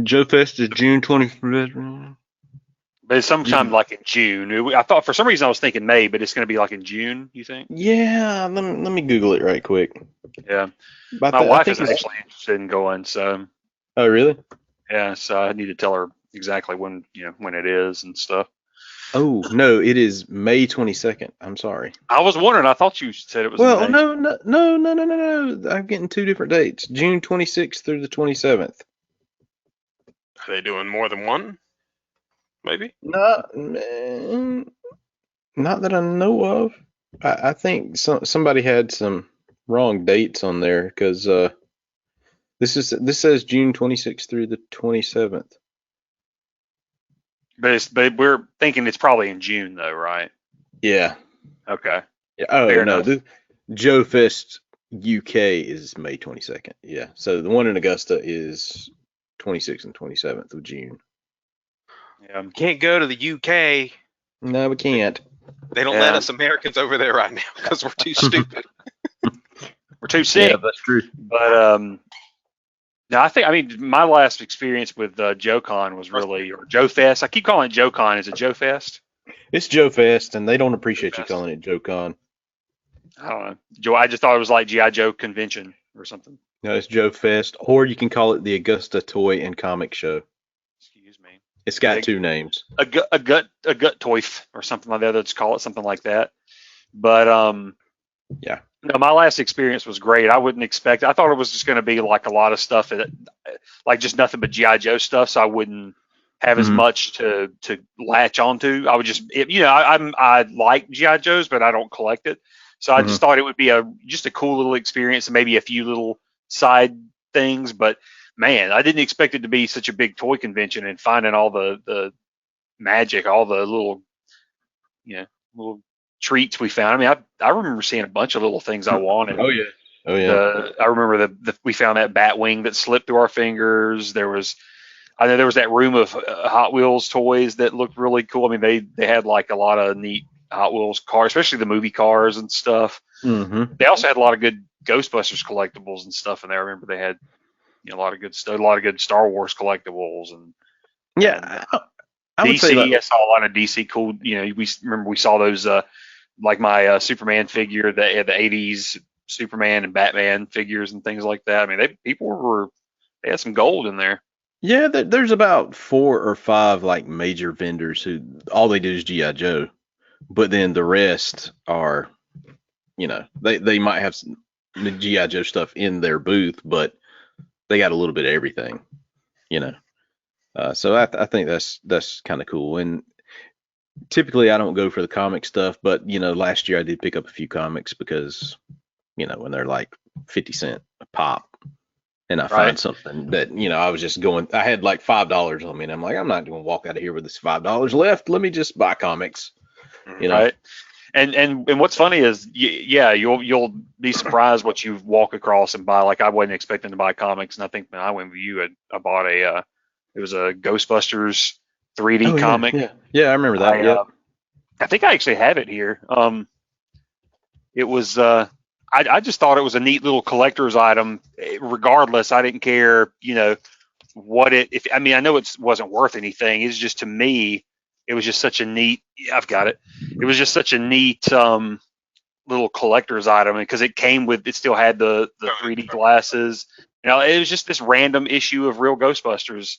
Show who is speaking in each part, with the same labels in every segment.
Speaker 1: JoeFest is June 25th.
Speaker 2: But it's sometime like in June. I thought for some reason I was thinking May, but it's going to be like in June. You think?
Speaker 1: Yeah, let me Google it right quick.
Speaker 2: Yeah.
Speaker 1: But
Speaker 2: My
Speaker 1: I
Speaker 2: wife
Speaker 1: think
Speaker 2: is
Speaker 1: it's.
Speaker 2: actually interested in going, so
Speaker 1: Oh, really?
Speaker 2: yeah. So I need to tell her exactly when it is and stuff.
Speaker 1: Oh, no, it is May 22nd. I'm sorry.
Speaker 2: I was wondering. I thought you said it was in
Speaker 1: Well,
Speaker 2: May.
Speaker 1: no, no, no, no, no, no, no. I'm getting two different dates. June 26th through the 27th.
Speaker 3: Are they doing more than one? Maybe.
Speaker 1: Not that I know of. I think somebody had some wrong dates on there because this says June 26th through the 27th.
Speaker 2: But we're thinking it's probably in June though, right?
Speaker 1: Yeah.
Speaker 2: Okay.
Speaker 1: Yeah. Oh
Speaker 2: Fair
Speaker 1: no,
Speaker 2: enough.
Speaker 1: the Joe Fest UK is May 22nd. Yeah. So the one in Augusta is 26th and 27th of June.
Speaker 2: Yeah.
Speaker 3: Can't go to the UK.
Speaker 1: No, we can't.
Speaker 3: They don't let us Americans over there right now because we're too stupid.
Speaker 2: We're too sick.
Speaker 1: Yeah, that's true.
Speaker 2: But no, I mean my last experience with JoeCon was really or JoeFest. I keep calling it JoeCon. Is it JoeFest?
Speaker 1: It's Joe Fest, and they don't appreciate you calling it Joe Con.
Speaker 2: I don't know. Joe. I just thought it was like GI Joe convention or something.
Speaker 1: No, it's Joe Fest, or you can call it the Augusta Toy and Comic Show.
Speaker 2: Excuse me.
Speaker 1: It's got two names.
Speaker 2: A gut toif or something like that. Let's call it something like that. But
Speaker 1: yeah.
Speaker 2: No, my last experience was great. I wouldn't expect. I thought it was just going to be like a lot of stuff, like just nothing but GI Joe stuff. So I wouldn't have as much to latch onto. I would just, I like GI Joes, but I don't collect it. So I just thought it would be just a cool little experience and maybe a few little side things. But man, I didn't expect it to be such a big toy convention and finding all the magic, all the little, little treats we found. I mean, I remember seeing a bunch of little things I wanted.
Speaker 1: Oh yeah. Oh yeah.
Speaker 2: I remember we found that bat wing that slipped through our fingers. I know there was that room of Hot Wheels toys that looked really cool. I mean, they had like a lot of neat Hot Wheels cars, especially the movie cars and stuff.
Speaker 1: Mm-hmm.
Speaker 2: They also had a lot of good Ghostbusters collectibles and stuff in there. I remember they had a lot of good stuff, a lot of good Star Wars collectibles and
Speaker 1: I would
Speaker 2: DC.
Speaker 1: say that,
Speaker 2: I saw a lot of DC cool. We saw those like my Superman figure that had the '80s Superman and Batman figures and things like that. I mean, they had some gold in there.
Speaker 1: yeah, there's about 4 or 5 like major vendors who all they do is GI Joe, but then the rest are, they might have some GI Joe stuff in their booth, but they got a little bit of everything, So I think that's kind of cool. And typically I don't go for the comic stuff, but last year I did pick up a few comics because when they're like 50 cents a pop, and I find something that I was just going. I had like $5 on me, and I'm like, I'm not going to walk out of here with this $5 left. Let me just buy comics.
Speaker 2: Right. And what's funny is, you'll be surprised what you walk across and buy. Like I wasn't expecting to buy comics, and I think when I went with you, I bought it was a Ghostbusters 3D comic.
Speaker 1: Yeah, I remember that.
Speaker 2: I think I actually have it here. It was I just thought it was a neat little collector's item. Regardless, I didn't care, what I know it wasn't worth anything. It's just, to me, it was just such a neat. I've got it. It was just such a neat little collector's item because it still had the 3D glasses. It was just this random issue of Real Ghostbusters.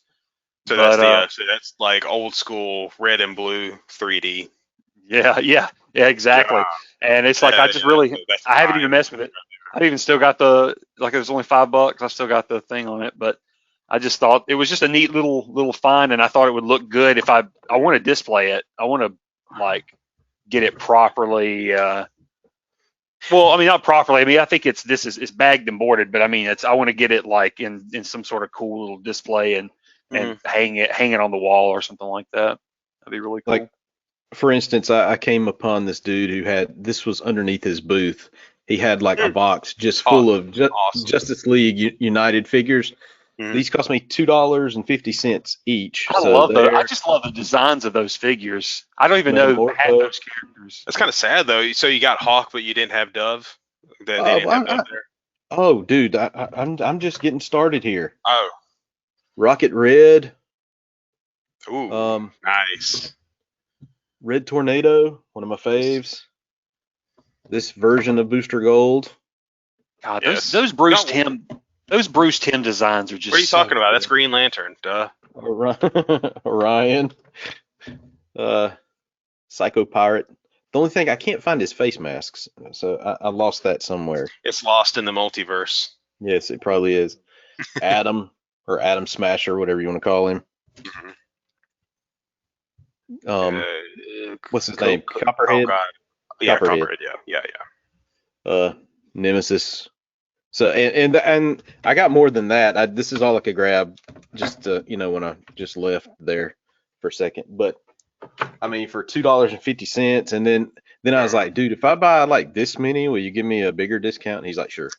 Speaker 3: So that's like old school red and blue 3D.
Speaker 2: Yeah, exactly. Yeah. And it's like I haven't even messed with it. I've even still got it was only $5. I still got the thing on it, but I just thought it was just a neat little find, and I thought it would look good if I want to display it. I want to get it properly. Well, I mean, not properly. I mean, I think it's bagged and boarded, but I mean, I want to get it like in some sort of cool little display and hang it on the wall or something like that. That'd be really cool.
Speaker 1: Like, for instance, I came upon this dude who this was underneath his booth. He had like a box just full of Justice League United figures. These cost me $2.50 each.
Speaker 2: I just love the designs of those figures. I don't even know who had those characters.
Speaker 3: That's kind of sad though. So you got Hawk, but you didn't have Dove. They didn't have Dove there.
Speaker 1: Oh, dude, I'm just getting started here.
Speaker 3: Oh,
Speaker 1: Rocket Red,
Speaker 3: Ooh, nice.
Speaker 1: Red Tornado, one of my faves. This version of Booster Gold.
Speaker 2: God,
Speaker 3: Yes.
Speaker 2: those Bruce Tim designs are just.
Speaker 3: What are you
Speaker 2: so
Speaker 3: talking about?
Speaker 2: good.
Speaker 3: That's Green Lantern. Duh.
Speaker 1: Orion. Psycho Pirate. The only thing I can't find is face masks, so I lost that somewhere.
Speaker 3: It's lost in the multiverse.
Speaker 1: Yes, it probably is. Adam or Adam Smasher, whatever you want to call him. What's his name? Copperhead.
Speaker 3: Oh God. Yeah,
Speaker 1: Copperhead.
Speaker 3: Yeah.
Speaker 1: Nemesis. So and I got more than that. This is all I could grab just when I just left there for a second. But I mean, for $2.50, and then I was like, dude, if I buy like this many, will you give me a bigger discount? And he's like, sure.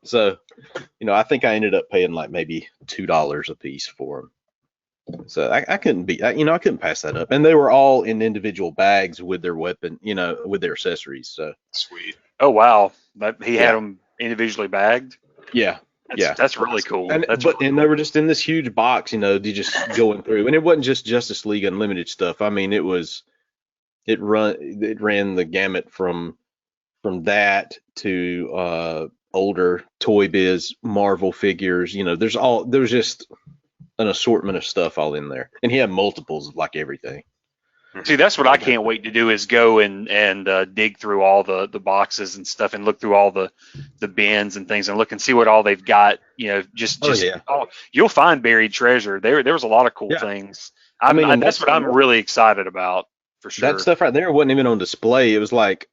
Speaker 1: So, I think I ended up paying like maybe $2 a piece for them. So I couldn't I couldn't pass that up. And they were all in individual bags with their weapon, with their accessories. So
Speaker 3: sweet.
Speaker 2: Oh wow, he had them individually bagged.
Speaker 1: Yeah.
Speaker 2: That's really cool.
Speaker 1: And they were just in this huge box, you just going through. And it wasn't just Justice League Unlimited stuff. I mean, it ran the gamut from that to older Toy Biz Marvel figures. There's just an assortment of stuff all in there. And he had multiples of like everything.
Speaker 2: See, that's what I can't wait to do is go and dig through all the boxes and stuff and look through all the bins and things and look and see what all they've got. You'll find buried treasure. There was a lot of cool things. That's what I'm really excited about for sure.
Speaker 1: That stuff right there wasn't even on display. It was like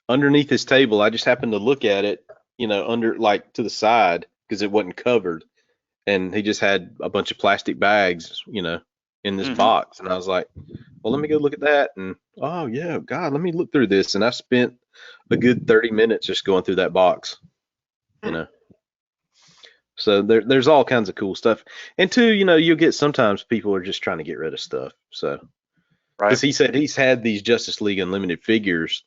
Speaker 1: underneath his table. I just happened to look at it, under like to the side because it wasn't covered, and he just had a bunch of plastic bags, in this box, and I was like, well, let me go look at that. And oh yeah, God, let me look through this. And I spent a good 30 minutes just going through that box, So there's all kinds of cool stuff. And two, you'll get sometimes people are just trying to get rid of stuff. So, because he said he's had these Justice League Unlimited figures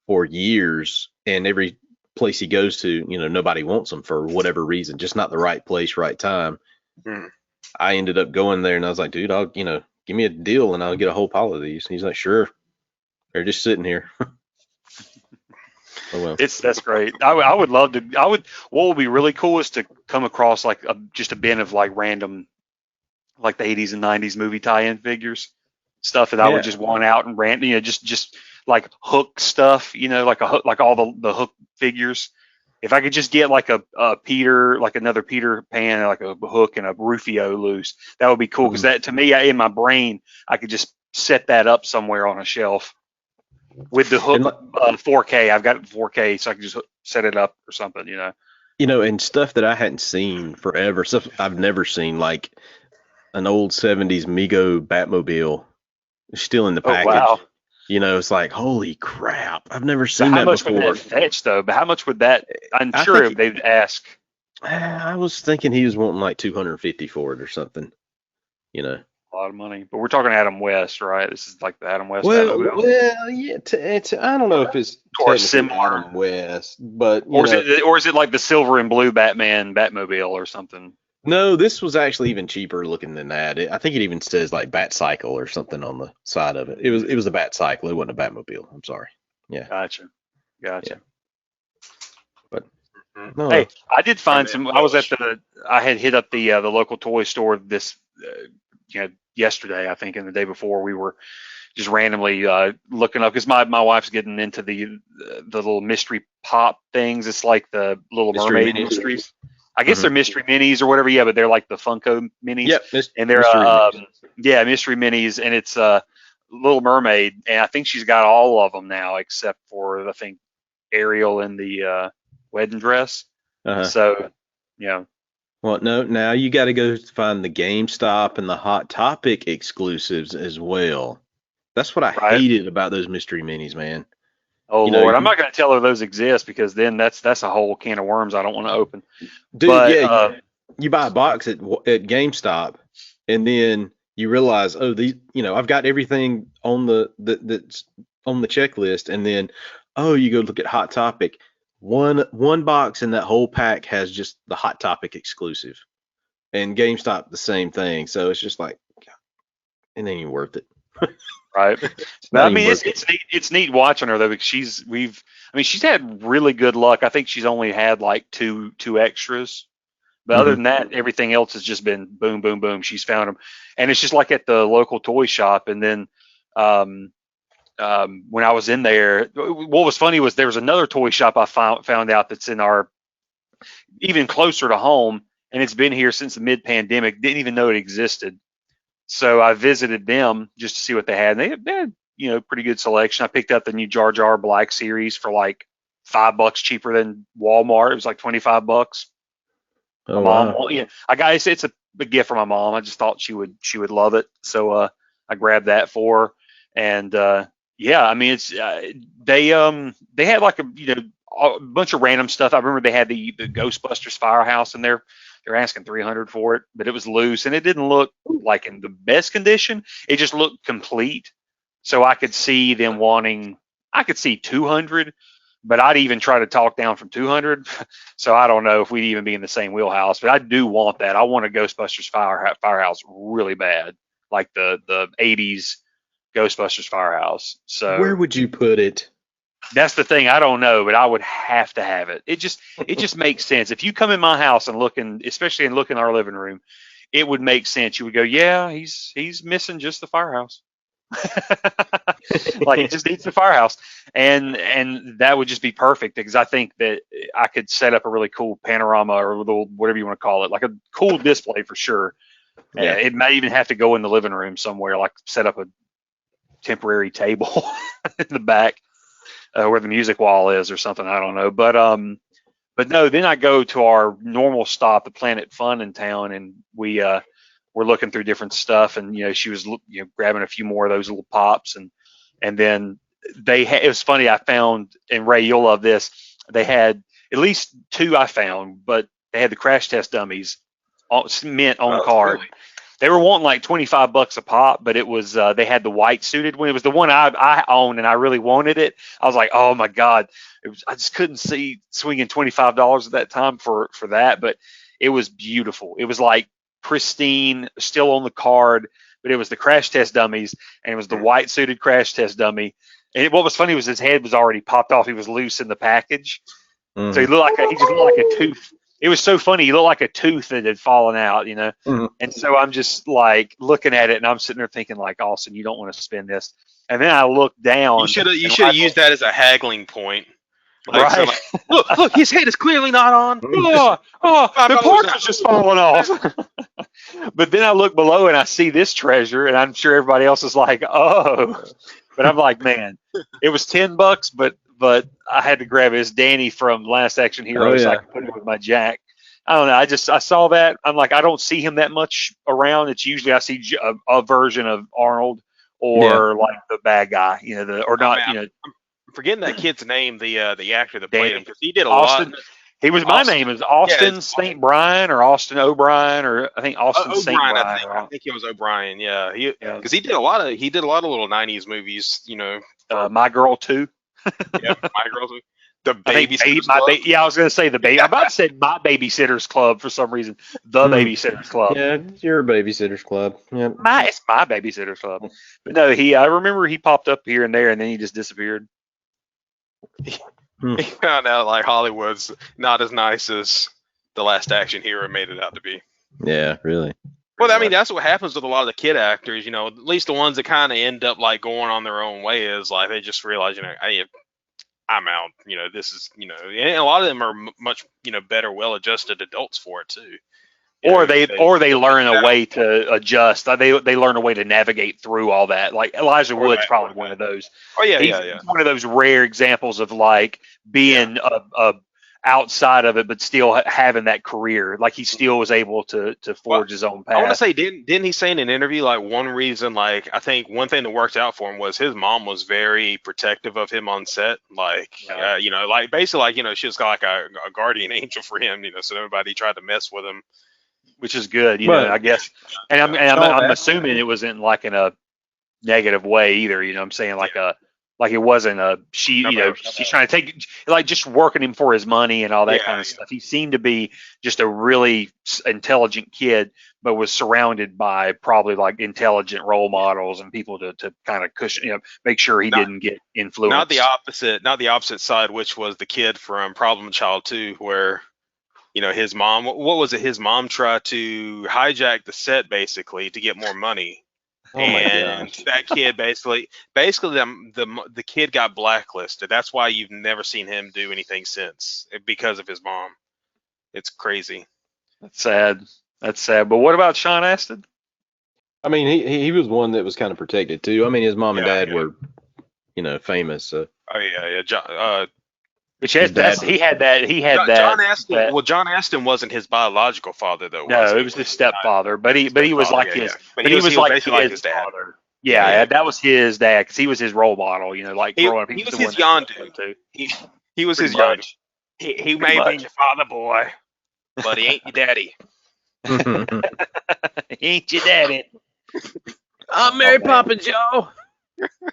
Speaker 1: for years, and every place he goes to, nobody wants them for whatever reason, just not the right place, right time. I ended up going there and I was like, dude, I'll, give me a deal and I'll get a whole pile of these. And he's like, sure. They're just sitting here. Oh well.
Speaker 2: That's great. I would love to. What would be really cool is to come across like just a bin of like random, like the 80s and 90s movie tie-in figures, stuff that I would just want out and just like Hook stuff, like a Hook, like all the Hook figures. If I could just get like a Peter, like another Peter Pan, like a Hook and a Rufio loose, that would be cool. Because that, to me, in my brain, I could just set that up somewhere on a shelf with the Hook 4K. I've got it 4K, so I can just set it up or something,
Speaker 1: and stuff that I hadn't seen forever, stuff I've never seen, like an old 70s Mego Batmobile, still in the package.
Speaker 2: Wow.
Speaker 1: It's like, holy crap, I've never seen
Speaker 2: How
Speaker 1: that before.
Speaker 2: much would that fetch, though? But how much would that, I'm sure if they'd ask.
Speaker 1: I was thinking he was wanting like $250 for it or something,
Speaker 2: A lot of money. But we're talking Adam West, right? This is like the Adam West.
Speaker 1: Well, yeah. I don't know if it's
Speaker 2: or similar
Speaker 1: Adam West, but
Speaker 2: or is it like the silver and blue Batmobile or something?
Speaker 1: No, this was actually even cheaper looking than that. I think it even says like Bat Cycle or something on the side of it. It was a Bat Cycle. It wasn't a Batmobile. I'm sorry. Yeah.
Speaker 2: Gotcha.
Speaker 1: Yeah. But
Speaker 2: no. Hey, I did find some. I had hit up the local toy store this, yesterday. I think, and the day before, we were just randomly looking up because my wife's getting into the little mystery pop things. It's like the Little Mermaid mysteries. I guess they're mystery minis or whatever. Yeah, but they're like the Funko minis.
Speaker 1: Yep,
Speaker 2: and they're mystery minis, and it's Little Mermaid, and I think she's got all of them now except for I think Ariel in the wedding dress. So,
Speaker 1: Well, no, now you got to go find the GameStop and the Hot Topic exclusives as well. That's what I hated about those mystery minis, man.
Speaker 2: Oh, Lord, I'm not going to tell her those exist because then that's a whole can of worms I don't want to open.
Speaker 1: Dude, but, you buy a box at GameStop and then you realize, I've got everything on that's on the checklist, and then you go look at Hot Topic. One box in that whole pack has just the Hot Topic exclusive. and GameStop the same thing. So it's just like, it ain't even worth it.
Speaker 2: Right.
Speaker 1: Not
Speaker 2: I
Speaker 1: even
Speaker 2: mean,
Speaker 1: worth
Speaker 2: it's neat watching her though, because she's had really good luck. I think she's only had like two extras, but other than that, everything else has just been boom, boom, boom. She's found them, and it's just like at the local toy shop. And then when I was in there, what was funny was there was another toy shop I found out that's in our even closer to home, and it's been here since the mid-pandemic. Didn't even know it existed. So I visited them just to see what they had. And they had, pretty good selection. I picked up the new Jar Jar Black series for like $5 cheaper than Walmart. It was like $25.
Speaker 1: Oh,
Speaker 2: My mom,
Speaker 1: wow.
Speaker 2: I got it's a big gift for my mom. I just thought she would love it. So I grabbed that for her. And yeah, I mean, it's they had like a bunch of random stuff. I remember they had the Ghostbusters firehouse in there. They're asking $300 for it, but it was loose and it didn't look like in the best condition. It just looked complete. So I could see them wanting, I could see 200, but I'd even try to talk down from 200. So I don't know if we'd even be in the same wheelhouse, but I do want that. I want a Ghostbusters firehouse really bad, like the 80s Ghostbusters firehouse. So
Speaker 1: Where would you put it?
Speaker 2: that's the thing. I don't know, but I would have to have it. It just makes sense. If you come in my house and especially in our living room, it would make sense. You would go, yeah, he's missing just the firehouse. Like he just needs the firehouse, and that would just be perfect because I think that I could set up a really cool panorama or little whatever you want to call it, like a cool display for sure.
Speaker 1: Yeah.
Speaker 2: It may even have to go in the living room somewhere, like set up a temporary table in the back. Where the music wall is or something, I don't know. But no, then I go to our normal stop, the Planet Fun in town, and we're looking through different stuff, and she was grabbing a few more of those little pops, and then it was funny. I found, and Ray, you'll love this. They had at least two I found, but they had the crash test dummies mint on card.
Speaker 3: Really?
Speaker 2: They were wanting like $25 a pop, but it was they had the white suited one. It was the one I owned, and I really wanted it. I was like, oh my god, I just couldn't see swinging $25 at that time for that, but it was beautiful. It was like pristine, still on the card, but it was the crash test dummies, and it was the white suited crash test dummy. And what was funny was his head was already popped off. He was loose in the package, so he just looked like a tooth. It was so funny. He looked like a tooth that had fallen out, And so I'm just like looking at it, and I'm sitting there thinking, like, Austin, you don't want to spend this. And then I look down.
Speaker 3: You should have used that as a haggling point. Like,
Speaker 2: right.
Speaker 3: So like, look, his head is clearly not on.
Speaker 2: the part is just falling off. But then I look below and I see this treasure, and I'm sure everybody else is like, oh. But I'm like, man, it was $10, but I had to grab it. It's Danny from Last Action Hero, so I can put it with my Jack. I don't know. I saw that. I'm like, I don't see him that much around. It's usually I see a version of Arnold or like the bad guy, I'm
Speaker 3: forgetting that kid's name, the actor that played
Speaker 2: Danny.
Speaker 3: him, because he did a
Speaker 2: Austin,
Speaker 3: lot.
Speaker 2: He was my name is Austin St. Brian or Austin O'Brien or I think Austin St. Brian.
Speaker 3: I think it was O'Brien. Yeah, because he did a lot of little '90s movies.
Speaker 2: My Girl Too.
Speaker 3: Yeah, My Girl Too. The Babysitters Club.
Speaker 2: I was going to say the baby. I'm about to say My Babysitter's Club for some reason. The Babysitter's Club.
Speaker 1: Yeah, it's your Babysitter's Club. Yeah.
Speaker 2: It's My Babysitter's Club. But no, I remember he popped up here and there, and then he just disappeared.
Speaker 3: He found out like Hollywood's not as nice as the Last Action Hero made it out to be.
Speaker 1: Yeah, really.
Speaker 3: Well, I mean, that's what happens with a lot of the kid actors. At least the ones that kind of end up like going on their own way is like they just realize, hey, I'm out. This is, and a lot of them are much, better, well-adjusted adults for it too.
Speaker 2: Or they learn a way to adjust. They learn a way to navigate through all that. Like Elijah Wood's probably one of those.
Speaker 3: Oh yeah,
Speaker 2: He's one of those rare examples of like being a outside of it, but still having that career. Like he still was able to forge his own path.
Speaker 3: I want to say, didn't he say in an interview like one reason, like I think one thing that worked out for him was his mom was very protective of him on set. Like like basically like she was like a guardian angel for him. So everybody tried to mess with him.
Speaker 2: Which is good, I guess. And I'm assuming it wasn't like in a negative way either. I'm saying like Like it wasn't she's trying to take, like, just working him for his money and all that kind of stuff. He seemed to be just a really intelligent kid, but was surrounded by probably like intelligent role models and people to kind of cushion, make sure he didn't get influenced.
Speaker 3: Not the opposite side, which was the kid from Problem Child 2, where his mom, what was it? His mom tried to hijack the set basically to get more money.
Speaker 1: Oh my gosh.
Speaker 3: That kid basically the kid got blacklisted. That's why you've never seen him do anything since, because of his mom. It's crazy.
Speaker 2: That's sad. But what about Sean Astin?
Speaker 1: I mean, he was one that was kind of protected too. I mean, his mom and dad were, famous. So.
Speaker 3: Oh yeah. John,
Speaker 2: which he had that.
Speaker 3: John Astin. Well, John Astin wasn't his biological father though.
Speaker 2: No, it was his stepfather. But he was like his. But he was like his dad. Father. Yeah, that was his dad, because he was his role model. Like growing up,
Speaker 3: he was his yondu. He was his yondu. He may be your father, boy, but he ain't your daddy.
Speaker 2: He ain't your daddy.
Speaker 1: I'm Mary Poppins, Joe.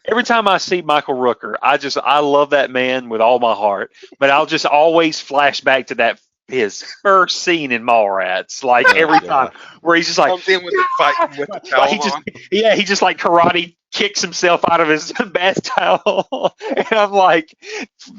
Speaker 2: Every time I see Michael Rooker, I love that man with all my heart, but I'll just always flash back to his first scene in Mallrats, like every time, where he's just like
Speaker 3: comes in with the fight with the towel on.
Speaker 2: He just like karate kicks himself out of his bath towel, and I'm like,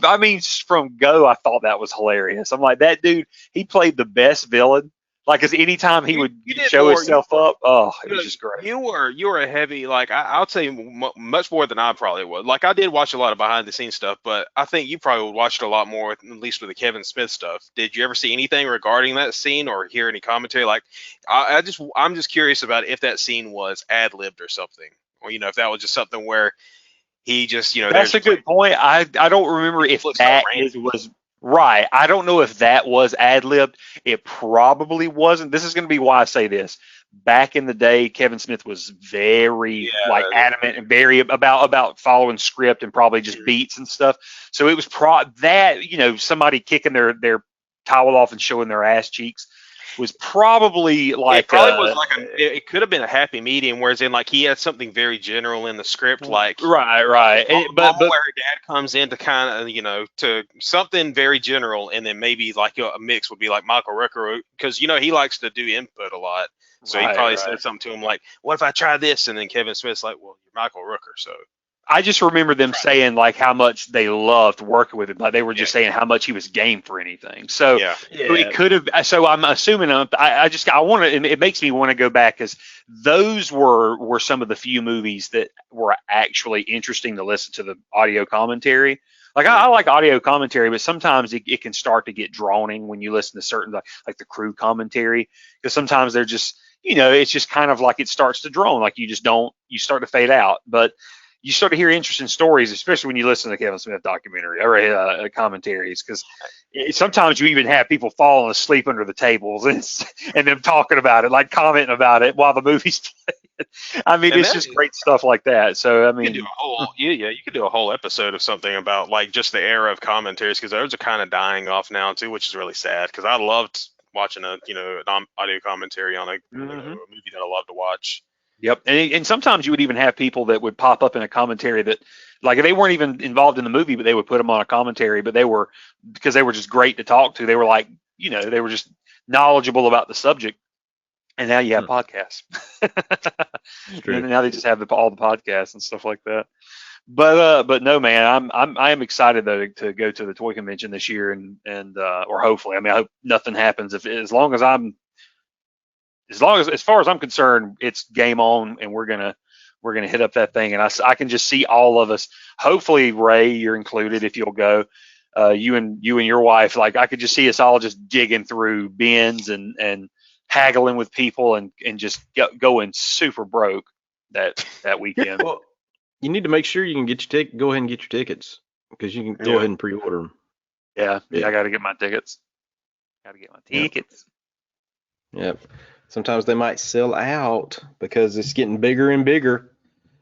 Speaker 2: I mean, from go, I thought that was hilarious. I'm like, that dude, he played the best villain. Like, because anytime he would show himself up, it was just great.
Speaker 3: You were a heavy, like, I would say much more than I probably would. Like, I did watch a lot of behind the scenes stuff, but I think you probably would watch it a lot more, at least with the Kevin Smith stuff. Did you ever see anything regarding that scene or hear any commentary? Like, I'm just curious about if that scene was ad-libbed or something, or if that was just something where he just
Speaker 2: That's a good point. I don't remember if that was. Right. I don't know if that was ad-libbed. It probably wasn't. This is going to be why I say this. Back in the day, Kevin Smith was very adamant and very about following script and probably just beats and stuff. So it was somebody kicking their towel off and showing their ass cheeks was probably like
Speaker 3: it could have been a happy medium, whereas in like he had something very general in the script, like
Speaker 2: right.
Speaker 3: But where dad comes in to kind of to something very general, and then maybe like a mix would be like Michael Rooker, because he likes to do input a lot, so he probably said something to him like, "What if I try this?" And then Kevin Smith's like, "Well, you're Michael Rooker, so."
Speaker 2: I just remember them saying like how much they loved working with him. Like they were just saying how much he was game for anything. So it could have. So I'm assuming. I want to. It makes me want to go back, because those were some of the few movies that were actually interesting to listen to the audio commentary. Like I like audio commentary, but sometimes it can start to get droning when you listen to certain like the crew commentary, because sometimes they're just it's just kind of like it starts to drone. Like you start to fade out, but you start to hear interesting stories, especially when you listen to Kevin Smith documentary or commentaries, because sometimes you even have people falling asleep under the tables and them talking about it, like commenting about it while the movie's playing. I mean, it's just great stuff like that. So I mean,
Speaker 3: you could do a whole episode of something about like just the era of commentaries, because those are kind of dying off now too, which is really sad, because I loved watching an audio commentary on a movie that I love to watch.
Speaker 2: Yep. And sometimes you would even have people that would pop up in a commentary that, like, they weren't even involved in the movie, but they would put them on a commentary, but because they were just great to talk to. They were like, they were just knowledgeable about the subject. And now you have podcasts. And now they just have all the podcasts and stuff like that. But no, man, I am excited though to go to the toy convention this year and or hopefully, I mean, I hope nothing happens as far as I'm concerned, it's game on, and we're gonna hit up that thing, and I can just see all of us. Hopefully, Ray, you're included if you'll go. You and your wife, like I could just see us all just digging through bins and haggling with people and just going super broke that weekend.
Speaker 1: Well, you need to make sure you can get your go ahead and get your tickets, because you can go ahead and pre-order them.
Speaker 2: Yeah, I got to get my tickets.
Speaker 1: Yep. Sometimes they might sell out because it's getting bigger and bigger.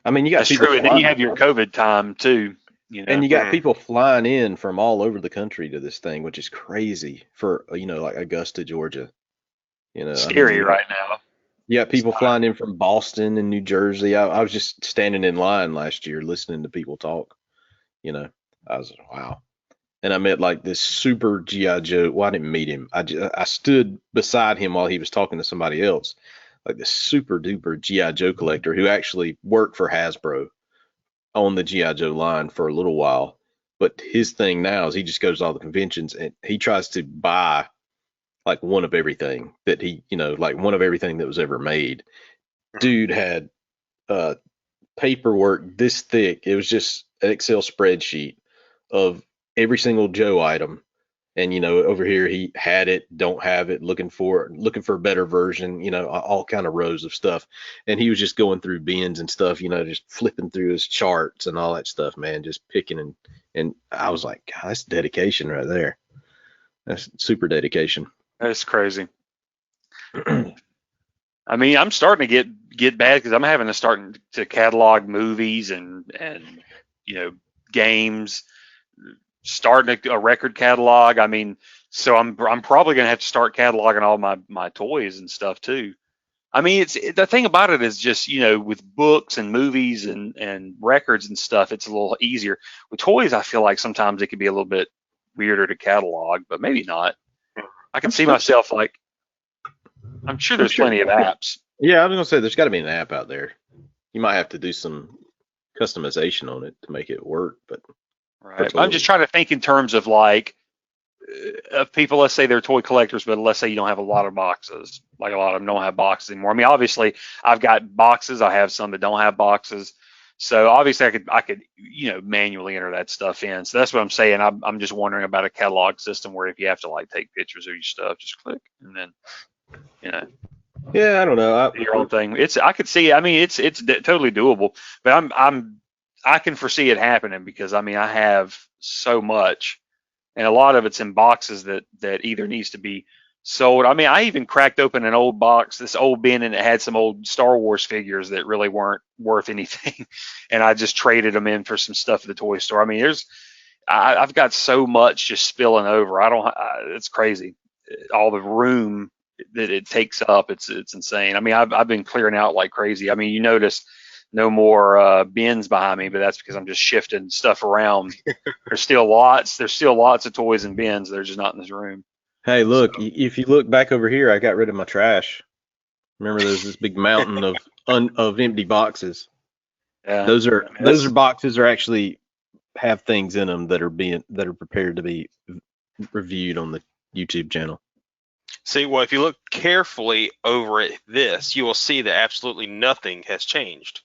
Speaker 1: I mean, you got people.
Speaker 2: True, and then you have your COVID time too.
Speaker 1: And you got people flying in from all over the country to this thing, which is crazy for like Augusta, Georgia.
Speaker 2: Scary right now.
Speaker 1: You got people flying in from Boston and New Jersey. I was just standing in line last year listening to people talk. You know, I was wow. And I met like this super GI Joe. Well, I didn't meet him. I stood beside him while he was talking to somebody else, like this super duper GI Joe collector who actually worked for Hasbro on the GI Joe line for a little while. But his thing now is he just goes to all the conventions and he tries to buy like one of everything that he, like one of everything that was ever made. Dude had paperwork this thick. It was just an Excel spreadsheet of every single Joe item. And over here he had it, don't have it, looking for a better version, all kind of rows of stuff. And he was just going through bins and stuff, just flipping through his charts and all that stuff, man, just picking and I was like, God, that's dedication right there. That's super dedication.
Speaker 2: That's crazy. I mean, I'm starting to get bad because I'm having to start to catalog movies and games, starting a record catalog. I mean, so I'm probably gonna have to start cataloging all my toys and stuff too. I mean, the thing about it is just with books and movies and records and stuff, it's a little easier. With toys, I feel like sometimes it can be a little bit weirder to catalog, but maybe not. I can see myself like. I'm sure there's plenty of apps.
Speaker 1: Yeah, I was gonna say there's got to be an app out there. You might have to do some customization on it to make it work, but
Speaker 2: right. I'm just trying to think in terms of like of people. Let's say they're toy collectors, but let's say you don't have a lot of boxes. Like a lot of them don't have boxes anymore. I mean, obviously, I've got boxes. I have some that don't have boxes. So obviously, I could manually enter that stuff in. So that's what I'm saying. I'm just wondering about a catalog system where if you have to like take pictures of your stuff, just click and then.
Speaker 1: Yeah, I don't know.
Speaker 2: Your own thing. I could see. I mean, it's totally doable. But I can foresee it happening because I mean I have so much, and a lot of it's in boxes that either needs to be sold. I mean, I even cracked open an old box, this old bin, and it had some old Star Wars figures that really weren't worth anything, and I just traded them in for some stuff at the toy store. I mean, I've got so much just spilling over. It's crazy. All the room that it takes up, it's insane. I mean, I've been clearing out like crazy. I mean, you notice no more bins behind me, but that's because I'm just shifting stuff around. There's still lots of toys in bins. They're just not in this room.
Speaker 1: Hey, look, if you look back over here, I got rid of my trash. Remember, there's this big mountain of empty boxes.
Speaker 2: Yeah,
Speaker 1: those are boxes are actually have things in them that are prepared to be reviewed on the YouTube channel.
Speaker 3: See, well, if you look carefully over at this, you will see that absolutely nothing has changed.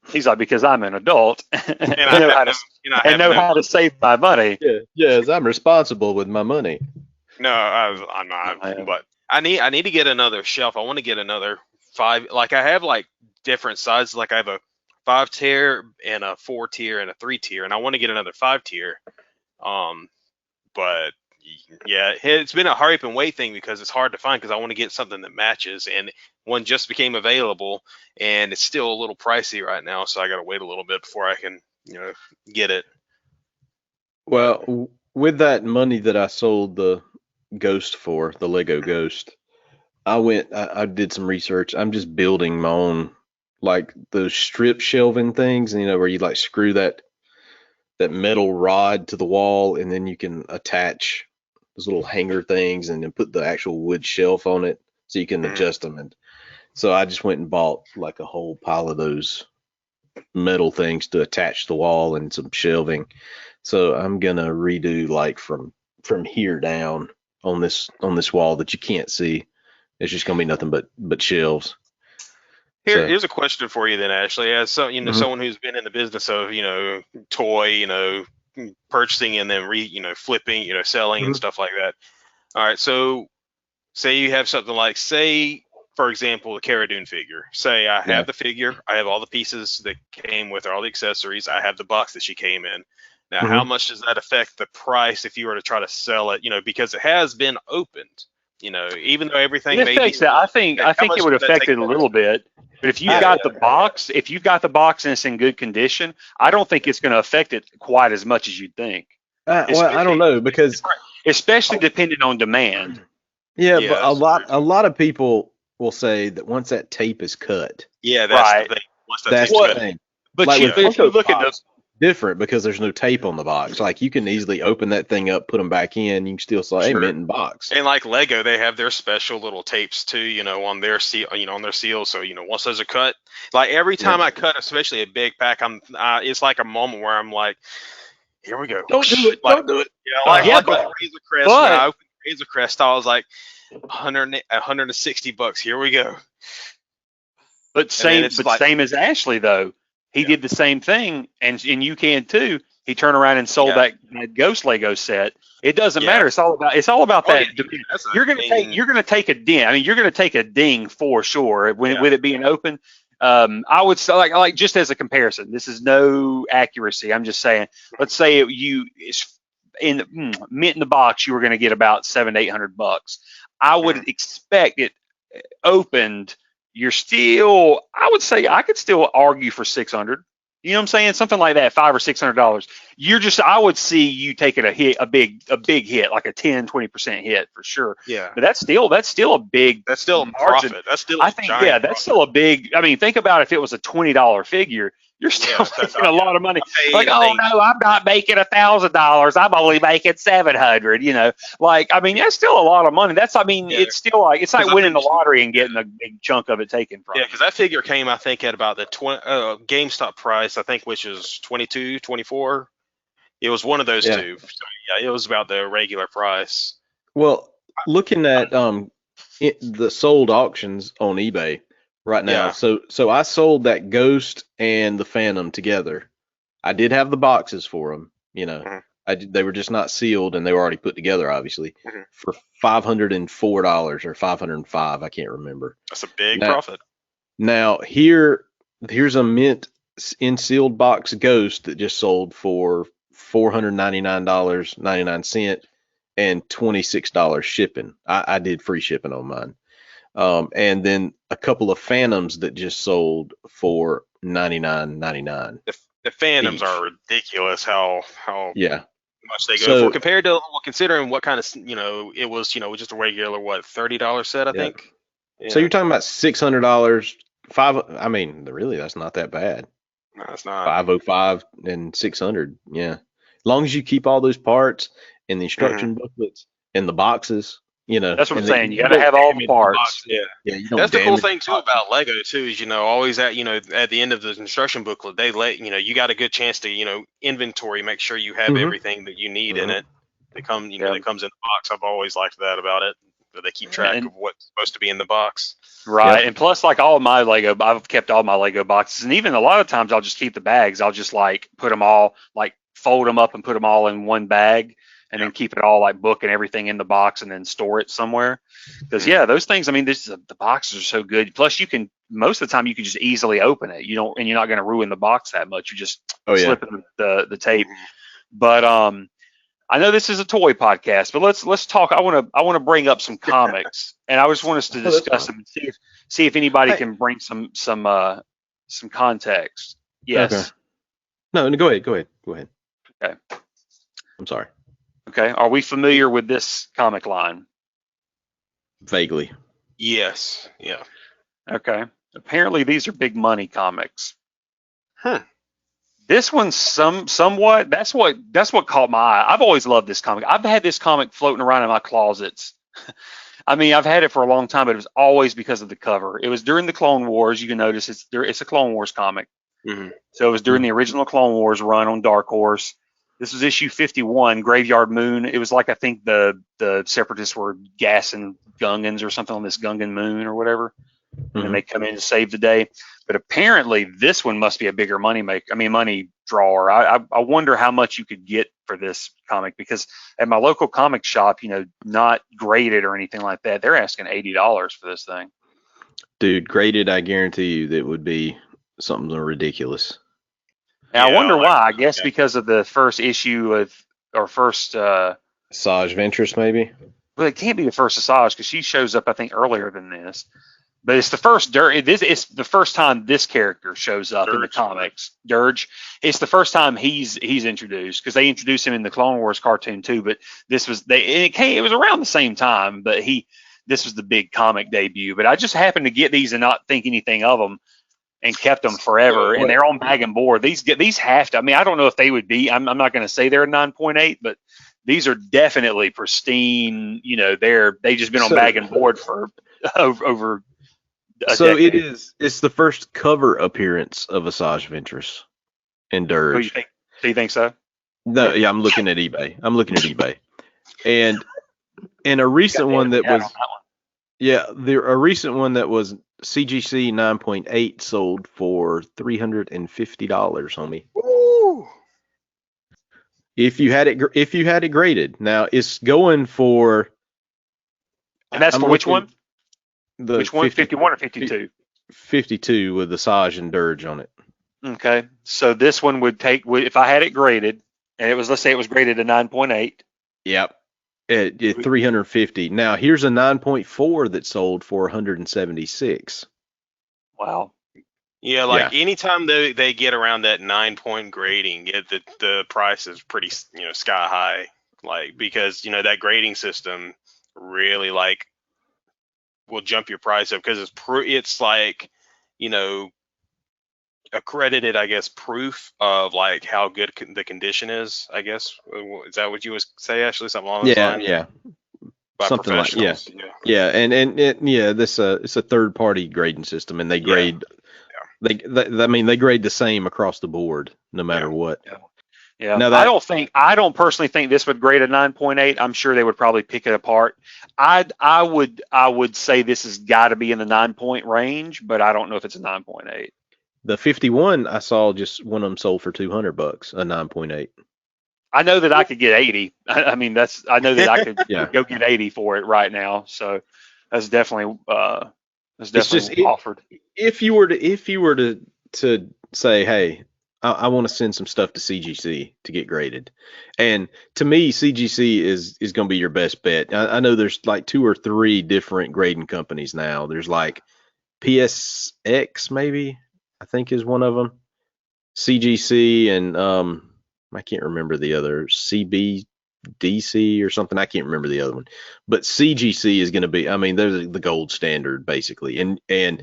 Speaker 2: He's like, because I'm an adult and I know how to save my money.
Speaker 1: Yeah, yes, I'm responsible with my money.
Speaker 3: No, I'm not. But I need to get another shelf. I want to get another 5. Like I have like different sizes. Like I have a 5 tier and a 4 tier and a 3 tier, and I want to get another 5 tier. But yeah, it's been a hurry up and wait thing because it's hard to find because I want to get something that matches, and one just became available and it's still a little pricey right now, so I got to wait a little bit before I can get it.
Speaker 1: Well, with that money that I sold the Ghost for, the Lego Ghost, I did some research. I'm just building my own, like those strip shelving things, where you like screw that metal rod to the wall and then you can attach those little hanger things and then put the actual wood shelf on it so you can adjust them. And so I just went and bought like a whole pile of those metal things to attach the wall and some shelving. So I'm gonna redo like from here down on this wall that you can't see. It's just gonna be nothing but shelves.
Speaker 3: Here's a question for you then, Ashley. As someone who's been in the business of toy purchasing and then flipping, selling and stuff like that. All right, so say you have something like, say for example, the Cara Dune figure. Say I have the figure, I have all the pieces that came with her, all the accessories, I have the box that she came in. Now, how much does that affect the price if you were to try to sell it? Because it has been opened. Even though everything may be,
Speaker 2: I think it would affect it a little bit. But if you've got the box, and it's in good condition, I don't think it's going to affect it quite as much as you'd think.
Speaker 1: Well, I don't know, because
Speaker 2: especially depending on demand.
Speaker 1: Yeah, but a lot of people will say that once that tape is cut.
Speaker 3: Yeah, that's the thing. Once that
Speaker 1: that's
Speaker 3: tape's
Speaker 1: the
Speaker 3: cut.
Speaker 1: thing.
Speaker 2: But
Speaker 1: like with
Speaker 2: if you
Speaker 1: Funko
Speaker 2: look at
Speaker 1: Pops, different because there's no tape on the box. Like you can easily open that thing up, put them back in. You can still say, "Hey,
Speaker 3: Sure.
Speaker 1: mint in box."
Speaker 3: And like Lego, they have their special little tapes too, on their seal, on their seals. So once those are cut, like every time I cut, especially a big pack, it's like a moment where I'm like, here we go.
Speaker 1: Don't do it.
Speaker 3: Like,
Speaker 1: Don't do it.
Speaker 3: like with
Speaker 2: but-
Speaker 3: Razor Crest, when I opened Razor Crest, I was like, 160 bucks. Here we go.
Speaker 2: But same as Ashley though. He did the same thing, and you can too. He turned around and sold that Ghost Lego set. It doesn't matter. It's all about that. You're gonna take a ding. I mean, you're gonna take a ding for sure with it being open. I would say like just as a comparison. This is no accuracy. I'm just saying. Let's say it's mint in the box. You were gonna get about $700 to $800. I would expect it opened. You're still, I would say, I could still argue for 600. You know what I'm saying? Something like that, $500 or $600. I would see you taking a big hit, like a 10-20% hit for sure.
Speaker 3: Yeah.
Speaker 2: But that's still a big.
Speaker 3: That's still a
Speaker 2: margin.
Speaker 3: profit. That's still.
Speaker 2: That's
Speaker 3: profit.
Speaker 2: still a big. I mean, think about if it was a $20 figure. You're still making a lot of money. Like, no, I'm not making $1,000. I'm only making 700. Like, I mean, that's still a lot of money. It's still like it's like winning the lottery and getting a big chunk of it taken from.
Speaker 3: Yeah, because that figure came, I think, at about the GameStop price, I think, which is 22, 24. It was one of those two. So, it was about the regular price.
Speaker 1: Well, looking at the sold auctions on eBay right now. So I sold that Ghost and the Phantom together. I did have the boxes for them, they were just not sealed and they were already put together, obviously, for $504 or $505. I can't remember.
Speaker 3: That's a big profit.
Speaker 1: Now here's a mint in sealed box Ghost that just sold for $499.99 and $26 shipping. I did free shipping on mine. And then a couple of Phantoms that just sold for $99.99.
Speaker 3: The Phantoms are ridiculous. How much they go for compared to considering what kind of it was just a regular $30 set I think. Yeah.
Speaker 1: So you're talking about $600. Really that's not that bad.
Speaker 3: No, it's not.
Speaker 1: 505 and 600. Yeah, as long as you keep all those parts and the instruction booklets and the boxes.
Speaker 2: That's what I'm saying. You got to have all the parts.
Speaker 3: That's the cool thing too about Lego too is always at the end of the instruction booklet they let you got a good chance to inventory, make sure you have everything that you need in it. It comes in the box. I've always liked that about it. That they keep track of what's supposed to be in the box.
Speaker 2: Right, and plus like all of my Lego, I've kept all my Lego boxes, and even a lot of times I'll just keep the bags. I'll just like put them all fold them up and put them all in one bag. And then keep it all like book and everything in the box and then store it somewhere. Because those things, the boxes are so good. Plus most of the time you can just easily open it. You're not going to ruin the box that much. You just slip in the tape. But I know this is a toy podcast, but let's talk. I want to bring up some comics, and I just want us to discuss them and see if anybody can bring some context. Yes.
Speaker 1: Okay. No, go ahead. Go ahead.
Speaker 2: Okay.
Speaker 1: I'm sorry.
Speaker 2: Okay. Are we familiar with this comic line?
Speaker 1: Vaguely.
Speaker 3: Yes. Yeah.
Speaker 2: Okay. Apparently these are big money comics. This one's somewhat. That's what caught my eye. I've always loved this comic. I've had this comic floating around in my closets. I've had it for a long time, but it was always because of the cover. It was during the Clone Wars. You can notice it's a Clone Wars comic. So it was during the original Clone Wars run on Dark Horse. This was issue 51, Graveyard Moon. It was like I think the Separatists were gassing Gungans or something on this Gungan moon or whatever, and they come in to save the day. But apparently this one must be a bigger money drawer. I wonder how much you could get for this comic, because at my local comic shop, not graded or anything like that, they're asking $80 for this thing.
Speaker 1: Dude, graded, I guarantee you that would be something ridiculous.
Speaker 2: Now, I wonder why. I guess because of the first issue first
Speaker 1: Asajj Ventress, maybe.
Speaker 2: Well, it can't be the first Asajj because she shows up, I think, earlier than this. But it's the first it's the first time this character shows up in the comics. Dirge. It's the first time he's introduced, because they introduced him in the Clone Wars cartoon too. But this was it was around the same time. But this was the big comic debut. But I just happened to get these and not think anything of them. and kept them forever, and they're on bag and board. These have to. I mean, I don't know if they would be. I'm not going to say they're a 9.8, but these are definitely pristine. You know, they've just been on bag and board for over a decade.
Speaker 1: It's the first cover appearance of Asajj Ventress in Dirge.
Speaker 2: Oh, you think? Do you think so?
Speaker 1: No, yeah, I'm looking at eBay. And a recent one that was a recent one that was CGC 9.8 sold for $350, homie.
Speaker 3: Woo!
Speaker 1: If you had it graded. Now it's going for.
Speaker 2: And that's for which one? Which one? 51 or 52?
Speaker 1: 52 with the Asajj and Dirge on it.
Speaker 2: Okay, so this one would take, if I had it graded, and it was, let's say it was graded a 9.8.
Speaker 1: Yep. At 350. Now here's a 9.4 that sold for 176.
Speaker 2: Wow.
Speaker 3: Yeah, anytime they get around that 9-point grading, the price is pretty, sky high. Like, because that grading system really will jump your price up, because it's like, accredited, I guess, proof of like how good the condition is, I guess. Is that what you would say, Ashley? Something along those lines?
Speaker 1: Yeah.
Speaker 3: By
Speaker 1: something like this it's a third party grading system, and they grade they grade the same across the board no matter what.
Speaker 2: Yeah. Now I don't personally think this would grade a 9.8. I'm sure they would probably pick it apart. I would say this has got to be in the 9-point range, but I don't know if it's a 9.8.
Speaker 1: The 51, I saw just one of them sold for $200, a 9.8.
Speaker 2: I know that I could get 80. I mean, I know that I could go get 80 for it right now. So that's definitely offered.
Speaker 1: If you were to say, hey, I want to send some stuff to CGC to get graded, and to me, CGC is going to be your best bet. I know there's like 2 or 3 different grading companies now. There's like PSX, maybe, I think is one of them. CGC and I can't remember the other, CBDC or something. I can't remember the other one. But CGC is going to be, I mean, they're the gold standard basically. And